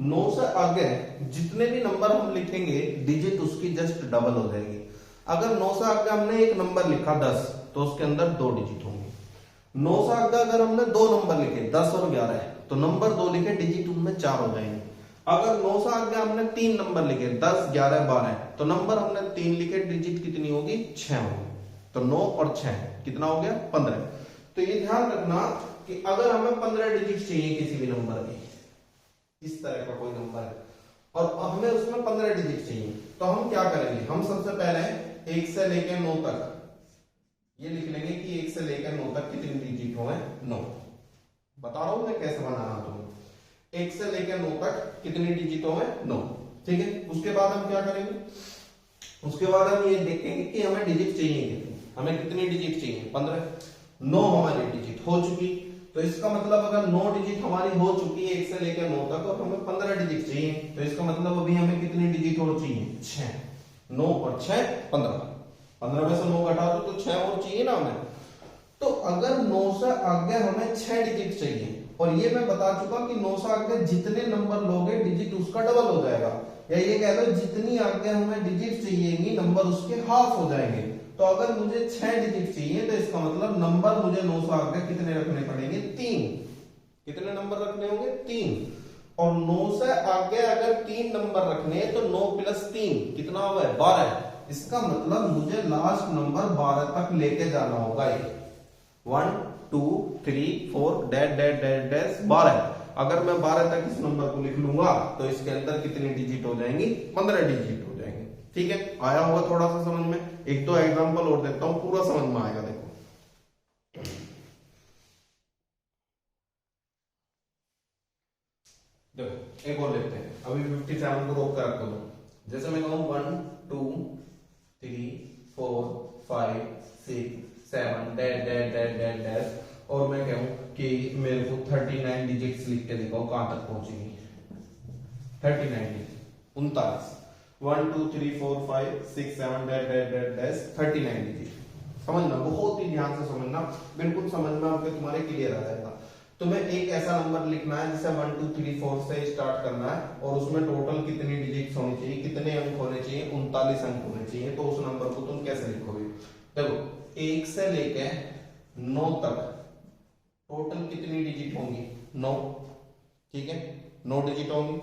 9 से आगे जितने भी नंबर हम लिखेंगे डिजिट उसकी जस्ट डबल हो जाएगी। अगर 9 से आगे हमने एक नंबर लिखा 10 तो उसके अंदर 2 डिजिट होंगे। 9 से आगे अगर हमने 2 नंबर लिखे 10 और 11 तो नंबर 2 लिखे, डिजिट उनमें 4 हो जाएंगे। अगर 9 से आगे हमने 3 नंबर लिखे 10 11 12 तो नंबर हमने 3 लिखे, डिजिट कितनी होगी? 6 होगी। तो 9 और 6 कितना हो गया? 15। तो ये ध्यान रखना कि अगर हमें 15 डिजिट चाहिए किसी भी नंबर के, इस तरह का कोई नंबर है और हमें उसमें 15 डिजिट चाहिए, तो हम क्या करेंगे? हम सबसे पहले 1 से लेकर 9 तक ये लिख लेंगे कि 1 से लेकर 9 तक कितनी डिजिट हो? 9। बता रहा हूं मैं कैसे बनाना तुम्हें। 1 से लेकर 9 तक कितनी डिजिट हो? 9। ठीक है, उसके बाद हम क्या करेंगे? उसके बाद हम ये देखेंगे कि हमें डिजिट चाहिए कितनी, हमें कितनी डिजिट चाहिए? 15। 9 हमारी डिजिट हो चुकी, तो इसका मतलब अगर 9 डिजिट हमारी हो चुकी है 1 से लेकर 9 तक और हमें 15 डिजिट चाहिए, तो इसका मतलब अभी हमें कितनी डिजिट और चाहिए? 6। 9 और 6 15। 15 में से 9 घटा दो तो 6 और चाहिए ना हमें। तो अगर 9 से आगे हमें 6 डिजिट चाहिए, और ये मैं बता चुका कि 9 से आगे जितने नंबर लोगे डिजिट उसका डबल हो जाएगा, या ये कह लो जितनी आगे हमें डिजिट चाहिए नंबर उसके हाफ हो जाएंगे। तो अगर मुझे 6 डिजिट चाहिए तो इसका मतलब नंबर मुझे 9 से आगे कितने रखने पड़ेंगे? 3। कितने नंबर रखने होंगे? 3। और 9 से आगे अगर 3 नंबर रखने हैं तो 9 + 3 कितना होगा? 12। इसका मतलब मुझे लास्ट नंबर 12 तक लेके जाना होगा। 1 2 3 4 डैश डैश डैश डैश 12। अगर मैं 12 तक इस नंबर को लिख लूंगा तो इसके अंदर कितनी डिजिट हो जाएंगी? 15 डिजिट हो जाएंगे। ठीक है, आया होगा थोड़ा सा समझ में। एक दो एग्जांपल और देता हूं, पूरा समझ में आएगा। देखो देखो एक और देखते हैं। अभी 57 को रोक कर रख दो। जैसे मैं कहूं 1 2 3 4 5 6 7 dash dash dash dash dash, और मैं कहूं कि मेरे को 39 डिजिट्स लिख के दिखाओ कहां तक पहुंचेगी? 39 digit 39। 1 2 3 4 5 6 7 dash dash dash dash 39 digit. समझना, बहुत ही ध्यान से समझना, बिल्कुल समझ में आपके तुम्हारे क्लियर आ जाएगा। तुम्हें एक ऐसा नंबर लिखना है जिसे 1 2 3 4 से स्टार्ट करना है और उसमें टोटल कितनी डिजिट्स होनी चाहिए, कितने अंक होने चाहिए? 39 अंक होने चाहिए। तो उस नंबर को तुम कैसे लिखोगे? देखो 1 से लेके 9 तक टोटल कितनी डिजिट होंगी? 9। ठीक है, 9 डिजिट होंगी।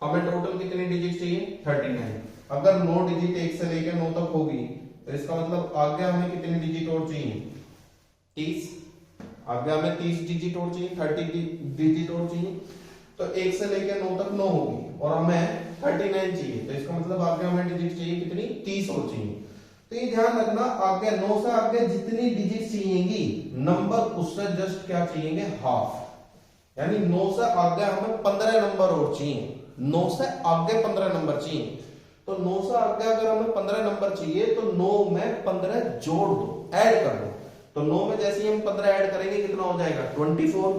हमें टोटल कितनी डिजिट चाहिए? 39। अगर 9 डिजिट 1 से लेकर 9 तक होगी तो इसका मतलब आगे हमें कितनी डिजिट और चाहिए? 30। आगे हमें 30 डिजिट और चाहिए, 30 डिजिट और चाहिए। तो 1 से लेकर 9 तक 9 होगी और हमें 39 चाहिए, तो इसका मतलब आगे हमें डिजिट चाहिए कितनी? 30 और चाहिए। तो ये ध्यान रखना, आगे 9 से आगे जितनी डिजिट चाहिएगी नंबर उससे जस्ट क्या चाहिए? हाफ। यानी 9 से आगे हमें 15 नंबर और चाहिए। 9 से आगे 15 नंबर चाहिए। तो 9 से आगे अगर हमें 15 नंबर चाहिए तो 9 में 15 जोड़ दो, ऐड कर दो। तो 9 में जैसे ही हम 15 ऐड करेंगे कितना हो जाएगा? 24।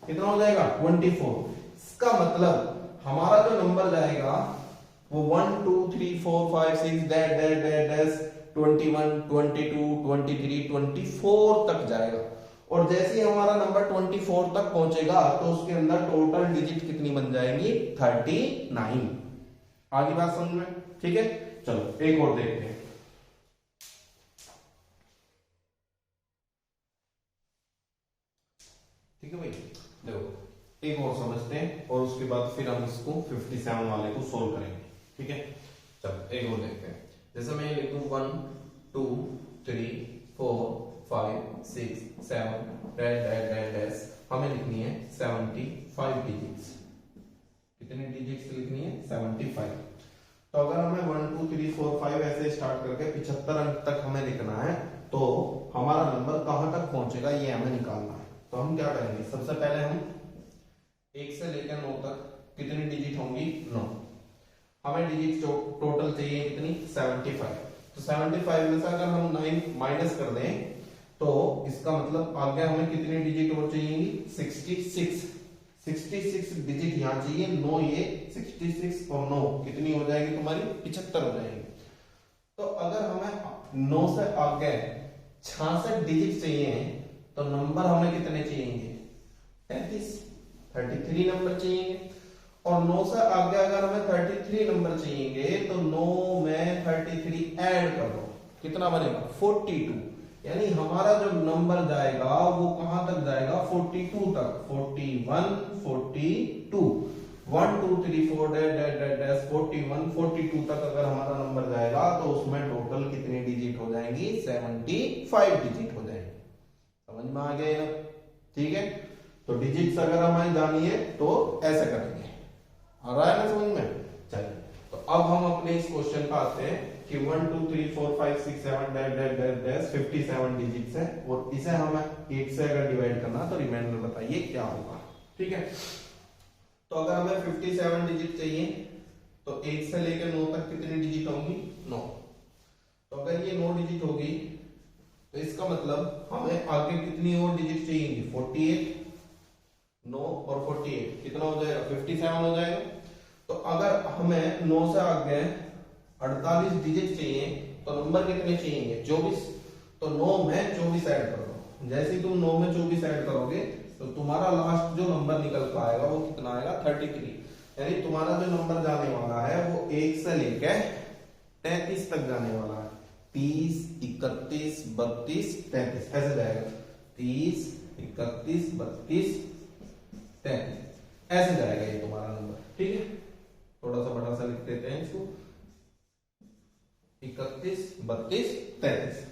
कितना हो जाएगा? 24। इसका मतलब हमारा जो नंबर जाएगा वो 1 2 3 4 5 6 डैश डैश डैश डैश 21 22 23 24 तक जाएगा। और जैसे ही हमारा नंबर 24 तक पहुंचेगा तो उसके अंदर टोटल डिजिट कितनी बन जाएंगी? 39। आगे बात समझ में? ठीक है, चलो एक और देखते हैं। ठीक है भाई, देखो एक और समझते हैं और उसके बाद फिर हम इसको 57 वाले को सोल्व करेंगे। ठीक है, चलो एक और देखते हैं। जैसे मैं लिखूं 1 2 3 4 5 6 7 डैश डैश डैश डैश, हमें लिखनी है 75 डिजिट्स। कितनी डिजिट्स लिखनी है? 75। तो अगर हमें 1 2 3 4 5 ऐसे स्टार्ट करके 75 अंक तक हमें लिखना है, तो हमारा नंबर कहां तक पहुंचेगा ये हमें निकालना है। तो हम क्या करेंगे, सबसे पहले हम 1 से लेकर 9 तक कितनी डिजिट होंगी? 9। हमें डिजिट टोटल चाहिए कितनी? 75। तो 75 में से अगर हम 9 माइनस कर दें तो इसका मतलब आगे हमें कितनी डिजिट और चाहिए? 66। 66 डिजिट यहाँ चाहिए, 9 ये 66 और 9 कितनी हो जाएगी तुम्हारी? 75 हो जाएगी। तो अगर हमें 9 से आगे 66 डिजिट चाहिए तो नंबर हमें कितने चाहिए? 33 नंबर चाहिए। और 9 से आगे अगर हमें 33 नंबर चाहिए तो 9 में 33 ऐड कर दो, कितना बनेगा? 42। यानी हमारा जो नंबर जाएगा वो कहां तक जाएगा? 42 तक। 41 42 1 2 3 4 डैश 41 42 तक अगर हमारा नंबर जाएगा तो उसमें टोटल कितनी डिजिट हो जाएंगी? 75 डिजिट हो जाएंगी। समझ में आ गया ना? ठीक है, तो डिजिट्स अगर हमें जानी है तो ऐसे करेंगे। आ रहा है ना समझ में? चलिए, तो अब हम अपने इस क्वेश्चन पे आते हैं कि 1 2 3 4 5 6 7 डैश 57 डिजिट्स है और इसे हमें 8 से अगर डिवाइड करना तो रिमाइंडर बताइए क्या होगा। ठीक है, तो अगर हमें 57 डिजिट चाहिए तो 1 से लेकर 9 तक कितनी डिजिट होंगी? 9। तो अगर ये 9 डिजिट होगी तो इसका मतलब हमें आगे कितनी और डिजिट चाहिए? 48। 9 और 48 कितना हो जाएगा? 57 हो जाएगा। तो अगर हमें 9 से आगे 48 डिजिट चाहिए तो नंबर कितने चाहिए? 24। तो 9 में 24 ऐड कर दो। जैसे ही तुम 9 में 24 ऐड करोगे तो तुम्हारा लास्ट जो नंबर निकल कर आएगा वो कितना आएगा? 33। यानी तुम्हारा जो नंबर जाने वाला है वो 1 से लेकर 33 तक जाने वाला है। 30 31 32 33 ऐसे जाएगा। 30 31 32 33 ऐसे जाएगा ये तुम्हारा नंबर। ठीक है, थोड़ा सा बड़ा सा लिख देते हैं इसको। 31 32 33।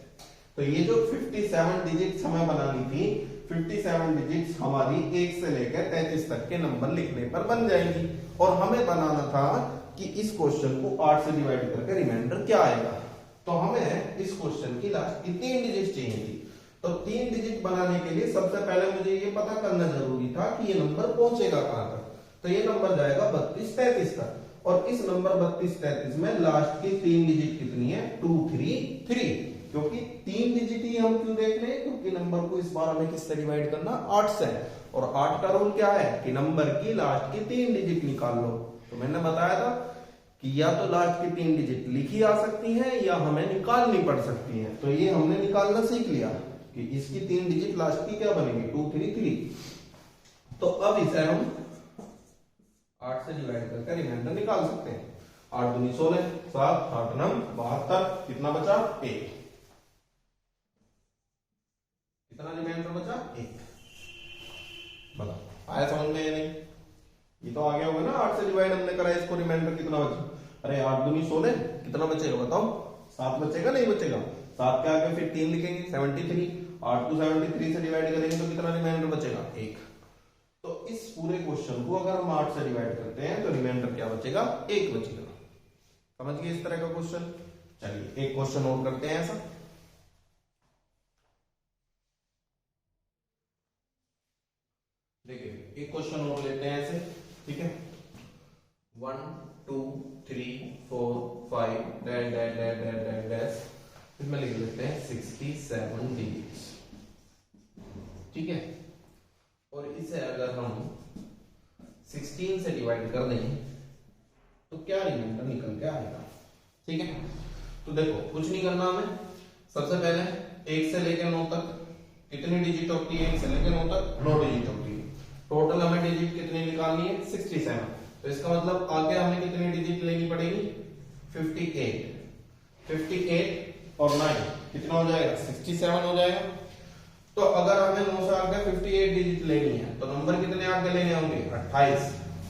तो ये जो 57 डिजिट्स हमें बनानी थी, 57 डिजिट्स हमारी 1 से लेकर 33 तक के नंबर लिखने पर बन जाएंगी। और हमें बनाना था कि इस क्वेश्चन को 8 से डिवाइड करके रिमाइंडर क्या आएगा। तो हमें इस क्वेश्चन की लास्ट की 3 डिजिट चाहिए थी। तो 3 डिजिट बनाने के लिए सबसे पहले मुझे ये पता करना जरूरी था कि ये नंबर पहुंचेगा कहां तक। तो ये नंबर जाएगा 32 33 तक। और इस नंबर 32 33 में लास्ट की 3 डिजिट कितनी है? 2 3 3। क्योंकि 3 डिजिट ही हम क्यों देख रहे हैं? क्योंकि नंबर को इस बार हमें किससे डिवाइड करना? 8 से। और 8 का रूल क्या है कि नंबर की लास्ट की 3 डिजिट निकाल लो। तो मैंने बताया था कि या तो लास्ट की 3 डिजिट लिखी आ सकती है या हमें निकालनी पड़ सकती है। तो ये हमने निकालना सीख लिया कि इसकी 3 डिजिट लास्ट की क्या बनेगी? 2 3 3। तो अब इसे हम 8 से डिवाइड करके रिमाइंडर निकाल सकते हैं। 8 दूनी 16 7 8 9 72। कितना बचा? 1। कितना रिमाइंडर बचा? 1। बताओ आया समझ में या नहीं? ये तो आ गया होगा ना, 8 से डिवाइड हमने करा, इसको रिमाइंडर कितना बचा? अरे 8 दूनी 16, कितना बचेगा बताओ? 7 बचेगा नहीं बचेगा? 7 के आगे फिर 3 लिखेंगे 73। 8 को 73 से डिवाइड करेंगे तो कितना रिमाइंडर बचेगा? 1। तो इस पूरे क्वेश्चन को अगर हम 8 से डिवाइड करते हैं तो रिमाइंडर क्या बचेगा? 1 बचेगा। समझ गए इस तरह का क्वेश्चन? चलिए एक क्वेश्चन और करते हैं ऐसा। देखिए एक क्वेश्चन और लेते हैं ऐसे। ठीक है, 1 2 3 4 5 dash dash dash dash dash इसमें लिख लेते हैं 67 डिजिट्स। ठीक है, और इसे अगर हम 16 से डिवाइड कर दें तो क्या रिमाइंडर निकल के आएगा? ठीक है, तो देखो कुछ नहीं करना हमें। सबसे पहले 1 से लेकर 9 तक कितनी डिजिट होती है? 1 से लेकर 9 तक 9 डिजिट होती है। टोटल हमें डिजिट कितनी निकालनी है? 67। तो इसका मतलब आगे हमें कितनी डिजिट लेनी पड़ेगी? 58। 58 और 9 कितना हो जाएगा? 67 हो जाएगा। तो अगर हमें 9 से आगे 58 डिजिट लेनी है तो नंबर कितने आगे लेने होंगे? 28।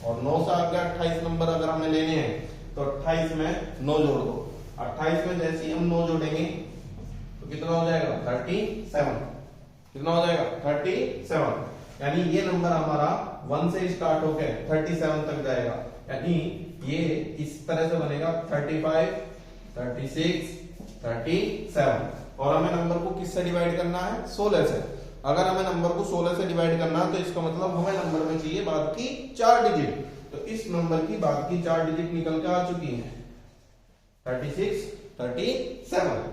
और 9 से आगे 28 नंबर अगर हमें लेने हैं तो 28 में 9 जोड़ दो। 28 में जैसे ही हम 9 जोड़ेंगे तो कितना हो जाएगा? 37। कितना हो जाएगा? 37। यानी ये नंबर हमारा 1 से स्टार्ट होकर 37 तक जाएगा, यानी ये इस तरह से बनेगा 35, 36, 37। और हमें नंबर को किससे डिवाइड करना है? 16 से। अगर हमें नंबर को 16 से डिवाइड करना है तो इसका मतलब हमें नंबर में चाहिए बाद की 4 डिजिट। तो इस नंबर की बाद की 4 डिजिट निकल के आ चुकी है 36, 37,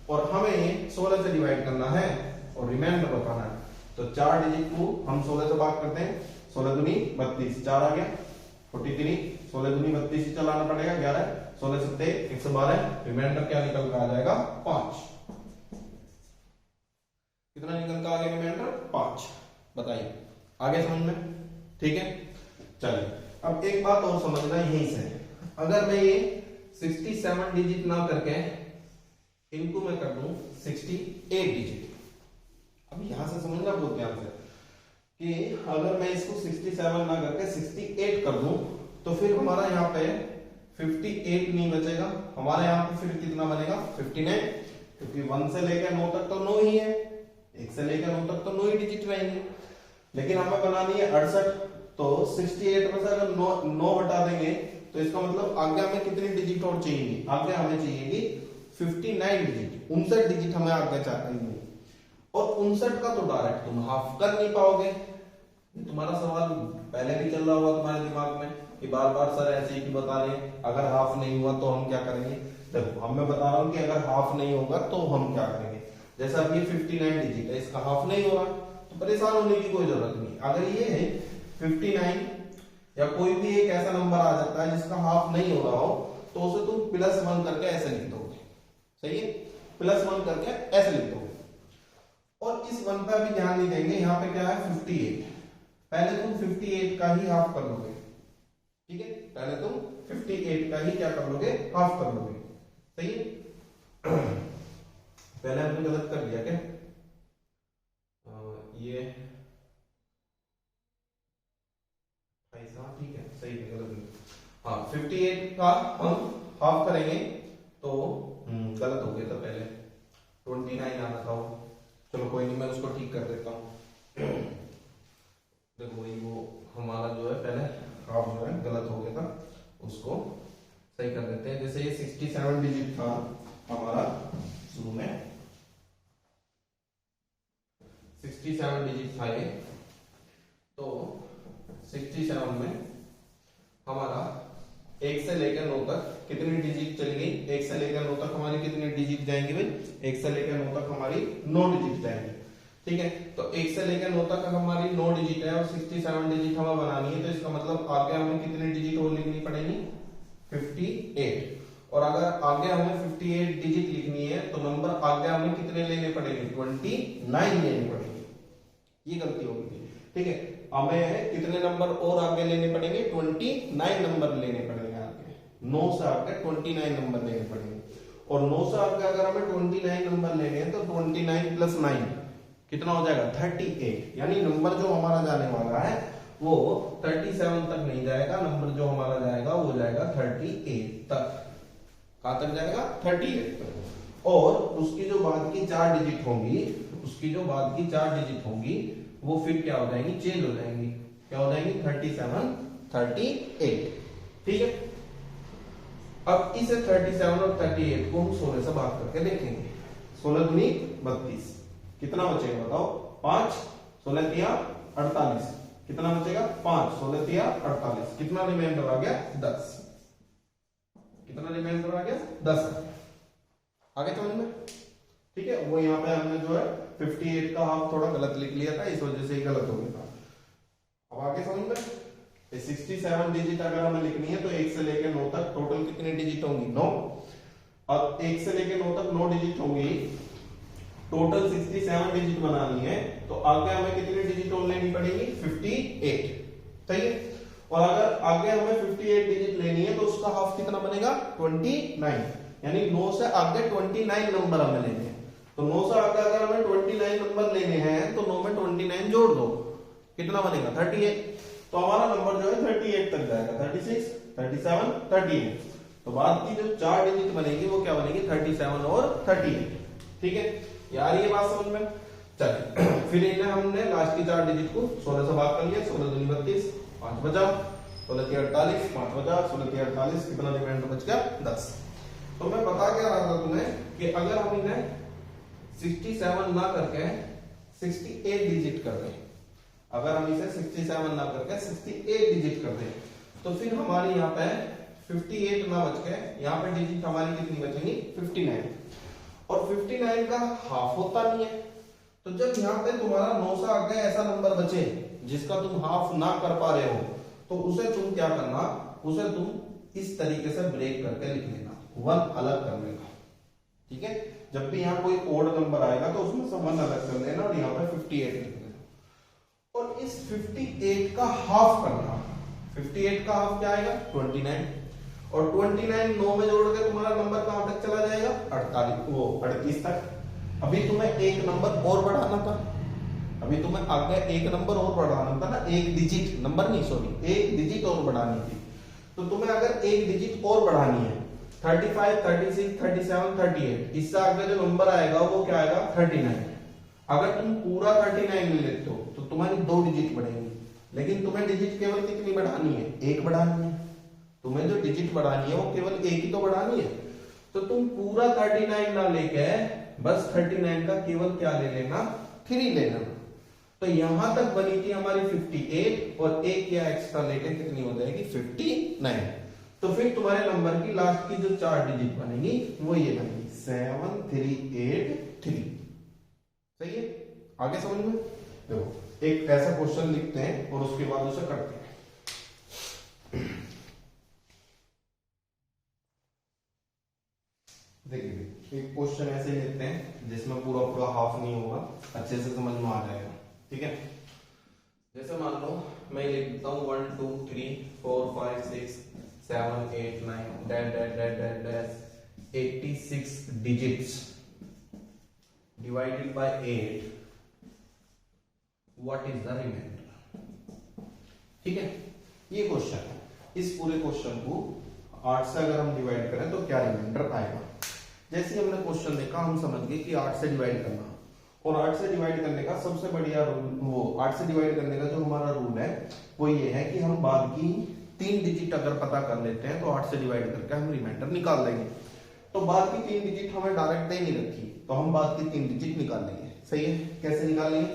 और हमें 16 से डिवाइड करना है और रिमाइंडर बताना है। तो 4 डिजिट को हम 16 से भाग करते हैं, 16 दूनी 32, 4 आ गया 43, 16 दूनी 32 से चलाना पड़ेगा 11, 16 सत्ते 112, रिमाइंडर क्या निकल कर आ जाएगा? 5। कितना निकल कर आ गया रिमाइंडर? 5। बताइए आगे समझ में? ठीक है, चलिए अब एक बात और समझना यहीं से, अगर मैं ये 67 डिजिट ना करके इनको मैं कर दूं 68 डिजिट। अब यहां से समझना बहुत ध्यान से कि अगर मैं इसको 67 ना करके 68 कर दूं तो फिर हमारा यहाँ पे 58 नहीं बचेगा, हमारे यहाँ पे फिर कितना बनेगा? 59, क्योंकि 1 से लेकर 9 तक तो 9 ही है, 1 से लेकर 9 तक तो 9 ही डिजिट रहेंगे। लेकिन हमें बनानी है 68, तो 68 में से अगर 9 हटा देंगे तो इसका मतलब आगे हमें कितनी डिजिट और चाहिए? आगे हमें चाहिए 59 डिजिट, 59 डिजिट हमें आगे चाहिए। और 59 का तो डायरेक्ट तुम हाफ कर नहीं पाओगे। तुम्हारा सवाल पहले भी चल रहा होगा तुम्हारे दिमाग में कि बार बार सर ऐसे ही बता रहे हैं, अगर हाफ नहीं हुआ तो हम क्या करेंगे? देखो अब मैं बता रहा हूं कि अगर हाफ नहीं होगा तो हम क्या करेंगे। जैसा अब ये 59 डिजिट है, इसका हाफ नहीं हो रहा तो परेशान होने की कोई जरूरत नहीं। अगर ये है 59 या कोई भी एक ऐसा नंबर आ जाता है जिसका हाफ नहीं हो रहा हो तो उसे तुम +1 करके ऐसे लिख दोगे, सही है, +1 करके ऐसे लिख दोगे। और इस 1 पे भी ध्यान नहीं देंगे, यहाँ पे क्या है 58, पहले तुम 58 का ही हाफ कर लोगे, ठीक है, पहले तुम 58 का ही क्या कर लोगे? हाफ कर लोगे, सही है। पहले हमने गलत कर दिया क्या? ये ऐसा ठीक है, सही है, गलत नहीं। हाँ 58 का हम हाफ करेंगे तो गलत हो गया था, पहले 29 आना था वो। चलो कोई नहीं, मैं उसको ठीक कर देता हूँ। देखो वही वो हमारा जो है पहले हाफ जो है गलत हो गया था, उसको सही कर देते हैं। जैसे ये 67 डिजिट था हमारा शुरू में, 67 डिजिट था ये, तो 67 में हमारा 1 से लेकर 9 तक कितनी डिजिट चली गई? 1 से लेकर 9 तक हमारी कितनी डिजिट जाएंगी भाई? 1 से लेकर 9 तक हमारी 9 डिजिट जाएंगी, ठीक है। तो 1 से लेकर 9 तक हमारी 9 डिजिट है और 67 डिजिट हमें बनानी है, तो इसका मतलब आगे हमें कितनी डिजिट और लिखनी पड़ेगी? 58। और अगर आगे हमें 58 डिजिट लिखनी है तो नंबर आगे हमें कितने लेने पड़ेंगे? 29 लेने पड़ेंगे। ये गलती होगी, ठीक है। हमें कितने नंबर और आगे लेने पड़ेंगे? 29 नंबर लेने पड़ेंगे आगे, 9 से आगे 29 नंबर लेने पड़ेंगे। और 9 से आगे अगर हमें 29 नंबर लेने हैं तो 29 + 9 कितना हो जाएगा? 38। यानी नंबर जो हमारा जाने वाला है वो 37 तक नहीं जाएगा, नंबर जो हमारा जाएगा वो जाएगा 38 तक। कहां तक जाएगा? 38 तक। और उसकी जो बाद की 4 डिजिट होंगी, उसकी जो बाद की 4 डिजिट होंगी वो फिर क्या हो जाएंगी? चेंज हो जाएंगी। क्या हो जाएंगी? 37, 38, ठीक है। अब इसे 37 और 38 को हम 16 से भाग करके देखेंगे। 16 दूनी 32, कितना बचेगा बताओ? 5, 16 तिया 48, कितना बचेगा? 5, 16 तिया 48, कितना रिमाइंडर आ गया? 10। कितना रिमाइंडर आ गया? 10। आगे समझ में? ठीक है। वो यहाँ पे हमने जो है 58 का हाफ थोड़ा गलत लिख लिया था, इस वजह से ही गलत हो गया था। अब आगे समझ में? 67 डिजिट अगर हमें लिखनी है तो 1 से लेकर 9 तक टोटल कितनी डिजिट होंगी? 9। और 1 से लेकर 9 तक 9 डिजिट होंगी, टोटल 67 डिजिट बनानी है तो आगे हमें कितनी डिजिट और लेनी पड़ेगी? 58, सही है। और अगर आगे हमें 58 डिजिट लेनी है तो उसका हाफ कितना बनेगा? 29। यानी 9 से आगे 29 नंबर हमें लेने हैं। तो 9 से आगे अगर हमें 29 नंबर लेने हैं तो 9 में 29 जोड़ दो, कितना बनेगा? 38। तो हमारा नंबर जो है 38 तक जाएगा, 36, 37, 38। तो बाद की जो 4 डिजिट बनेगी वो क्या बनेगी? 37 और 38, ठीक है। यार ये बात समझ में? चलिए फिर इन्हें हमने लास्ट की 4 डिजिट को 16 से भाग कर लिया। 16 दूनी 32, 5 बचा, 16 की 48, 5 बचा, 16 की 48, कितना रिमाइंडर बच गया 10। तो मैं बता क्या रहा था तुम्हें कि अगर हम इन्हें 67 ना करके 68 डिजिट कर दें, अगर हम इसे 67 ना करके 68 डिजिट कर दें, तो फिर हमारी यहाँ पे 58 ना बच के यहाँ पे डिजिट हमारी कितनी बचेंगी 59, और 59 का हाफ होता नहीं है। तो जब यहाँ पे तुम्हारा 9 से आगे ऐसा नंबर बचे जिसका तुम हाफ ना कर पा रहे हो, तो उसे तुम क्या करना, उसे तुम इस तरीके से ब्रेक करके लिख लेना, 1 अलग करने का। ठीक है, जब भी यहाँ कोई ओड नंबर आएगा तो उसमें से 1 अलग कर लेना और यहाँ पे 58 लिख लेना। और इस 58 का हाफ करना, 58 का हाफ क्या आएगा 29, और 29 9 में जोड़ के तुम्हारा नंबर कहां तक चला जाएगा 38 तक। अभी तुम्हें एक नंबर और बढ़ाना था, अभी तुम्हें आगे एक नंबर और बढ़ाना था ना, एक डिजिट, नंबर नहीं सॉरी, एक डिजिट और बढ़ानी थी। तो तुम्हें अगर एक डिजिट और बढ़ानी है 35, 36, 37, 38, इससे आगे जो नंबर आएगा वो क्या आएगा 39। अगर तुम पूरा 39 ले लेते हो तो तुम्हारी 2 डिजिट बढ़ेंगी, लेकिन तुम्हें डिजिट केवल कितनी बढ़ानी है, एक बढ़ानी है। तुम्हें जो डिजिट बढ़ानी है वो केवल एक ही तो बढ़ानी है। तो तुम पूरा 39 ना लेके बस 39 का केवल क्या ले लेना 3 ले लेना। तो यहां तक बनी थी हमारी 58, और एक या एक्स्ट्रा लेके कितनी हो जाएगी 59। तो फिर तुम्हारे नंबर की लास्ट की जो 4 डिजिट बनेगी वो ये बनेगी 7383। सही है, आगे समझ में। देखो एक ऐसा क्वेश्चन लिखते हैं और उसके बाद उसे करते हैं। देखिए एक क्वेश्चन ऐसे लेते हैं जिसमें पूरा पूरा हाफ नहीं होगा, अच्छे से समझ में आ जाएगा। ठीक है, जैसे मान लो मैं लिख देता हूँ 1 2 3 4 5 6 7 8 9 dash dash dash dash dash 86 digits divided by 8, what is the reminder. ठीक है, ये क्वेश्चन है। इस पूरे क्वेश्चन को 8 से अगर हम डिवाइड करें तो क्या रिमाइंडर आएगा। जैसे हमने क्वेश्चन देखा हम समझ गए कि 8 से डिवाइड करना, और 8 से डिवाइड करने का सबसे बढ़िया रूल, वो 8 से डिवाइड करने का जो हमारा रूल है वो ये है कि हम बाद की 3 डिजिट अगर पता कर लेते हैं तो 8 से डिवाइड करके हम रिमाइंडर निकाल लेंगे। तो बाद की 3 डिजिट हमें डायरेक्ट दे नहीं रखी, तो हम बाद की 3 डिजिट निकाल लेंगे। सही है, कैसे निकालेंगे।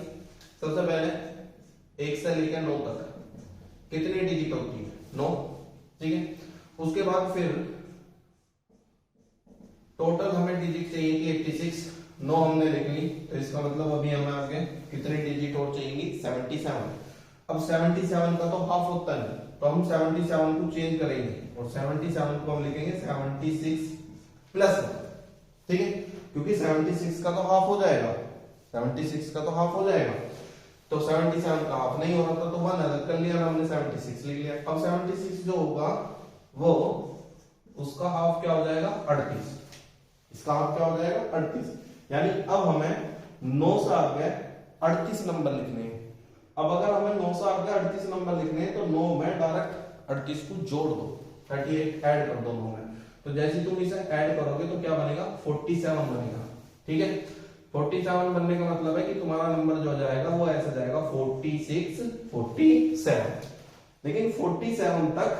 सबसे पहले 1 से लेकर 9 तक कितनी डिजिट होती है 9। ठीक है, उसके बाद फिर टोटल हमें डिजिट चाहिए कि 86, 9 हमने लिख ली, तो इसका मतलब अभी हमें आगे कितनी डिजिट और चाहिए 77। अब 77 का तो हाफ होता है, तो हम 77 को चेंज करेंगे और 77 को हम लिखेंगे 76 प्लस 1। ठीक है, क्योंकि 76 का तो हाफ हो जाएगा, 76 का तो हाफ हो जाएगा, तो 77 का हाफ नहीं हो रहा था तो 1 अलग कर लिया हमने, 76 लिख लिया। अब 76 जो होगा वो उसका हाफ क्या हो जाएगा 38, इसका हाफ क्या हो जाएगा 38। यानी अब हमें 9 से आगे 38 नंबर लिखने हैं। अब अगर हमें 9 से आगे 38 नंबर लिखने हैं तो 9 में डायरेक्ट 38 को जोड़ दो, 38 ऐड कर दो 9 में। तो जैसे तुम इसे ऐड करोगे तो क्या बनेगा 47 बनेगा। ठीक है, 47 बनने का मतलब है कि तुम्हारा नंबर जो जाएगा वो ऐसा जाएगा 46 47। लेकिन 47 तक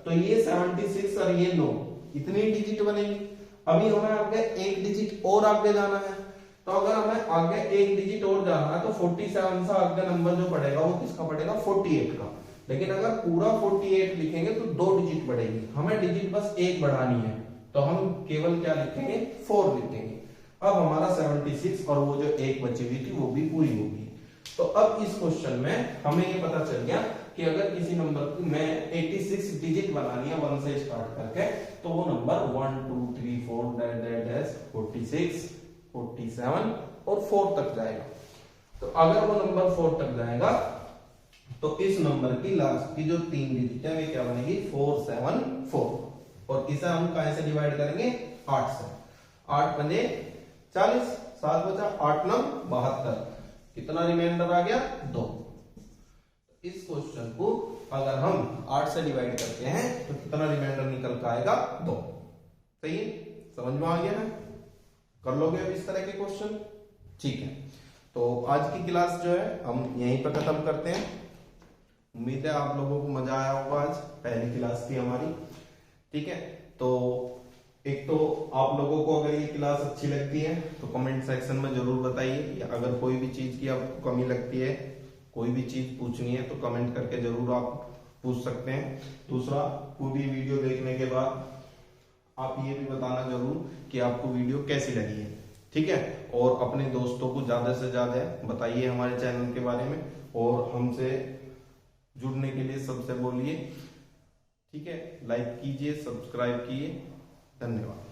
तो ये 76 और ये 9 इतनी डिजिट बनेगी। अभी हमें आगे एक डिजिट और आगे जाना है, तो अगर हमें आगे एक डिजिट और जाना है तो 47 से आगे नंबर जो पड़ेगा वो किसका पड़ेगा 48 का। लेकिन अगर पूरा 48 लिखेंगे तो 2 डिजिट बढ़ेगी, हमें डिजिट बस एक बढ़ानी है, तो हम केवल क्या लिखेंगे 4 लिखेंगे। अब हमारा 76 और वो जो एक बची हुई थी वो भी पूरी होगी। तो अब इस क्वेश्चन में हमें ये पता चल गया कि अगर किसी नंबर को मैं 86 डिजिट बनानी है 1 से स्टार्ट करके, तो वो नंबर 1 2 3 4 46 47 और 4 तक जाएगा। तो अगर वो नंबर 4 तक जाएगा तो इस नंबर की लास्ट की जो 3 डिजिट है वे क्या बनेगी 474, और इसे हम कहां से डिवाइड करेंगे 8 से। 8 बने 40, 7 बचा 8 9 72, कितना रिमाइंडर आ गया 2। इस क्वेश्चन को अगर हम 8 से डिवाइड करते हैं तो कितना रिमाइंडर निकल कर आएगा 2। सही है, समझ में आ गया ना। कर लोगे अब इस तरह के क्वेश्चन। ठीक है, तो आज की क्लास जो है हम यहीं पर खत्म करते हैं। उम्मीद है आप लोगों को मजा आया होगा। आज पहली क्लास थी हमारी, ठीक है। तो एक तो आप लोगों को अगर ये क्लास अच्छी लगती है तो कमेंट सेक्शन में जरूर बताइए, या अगर कोई भी चीज की आपको कमी लगती है, कोई भी चीज पूछनी है तो कमेंट करके जरूर आप पूछ सकते हैं। दूसरा, पूरी वीडियो देखने के बाद आप ये भी बताना जरूर कि आपको वीडियो कैसी लगी है, ठीक है। और अपने दोस्तों को ज्यादा से ज्यादा बताइए हमारे चैनल के बारे में, और हमसे जुड़ने के लिए सबसे बोलिए, ठीक है। लाइक कीजिए, सब्सक्राइब कीजिए। धन्यवाद।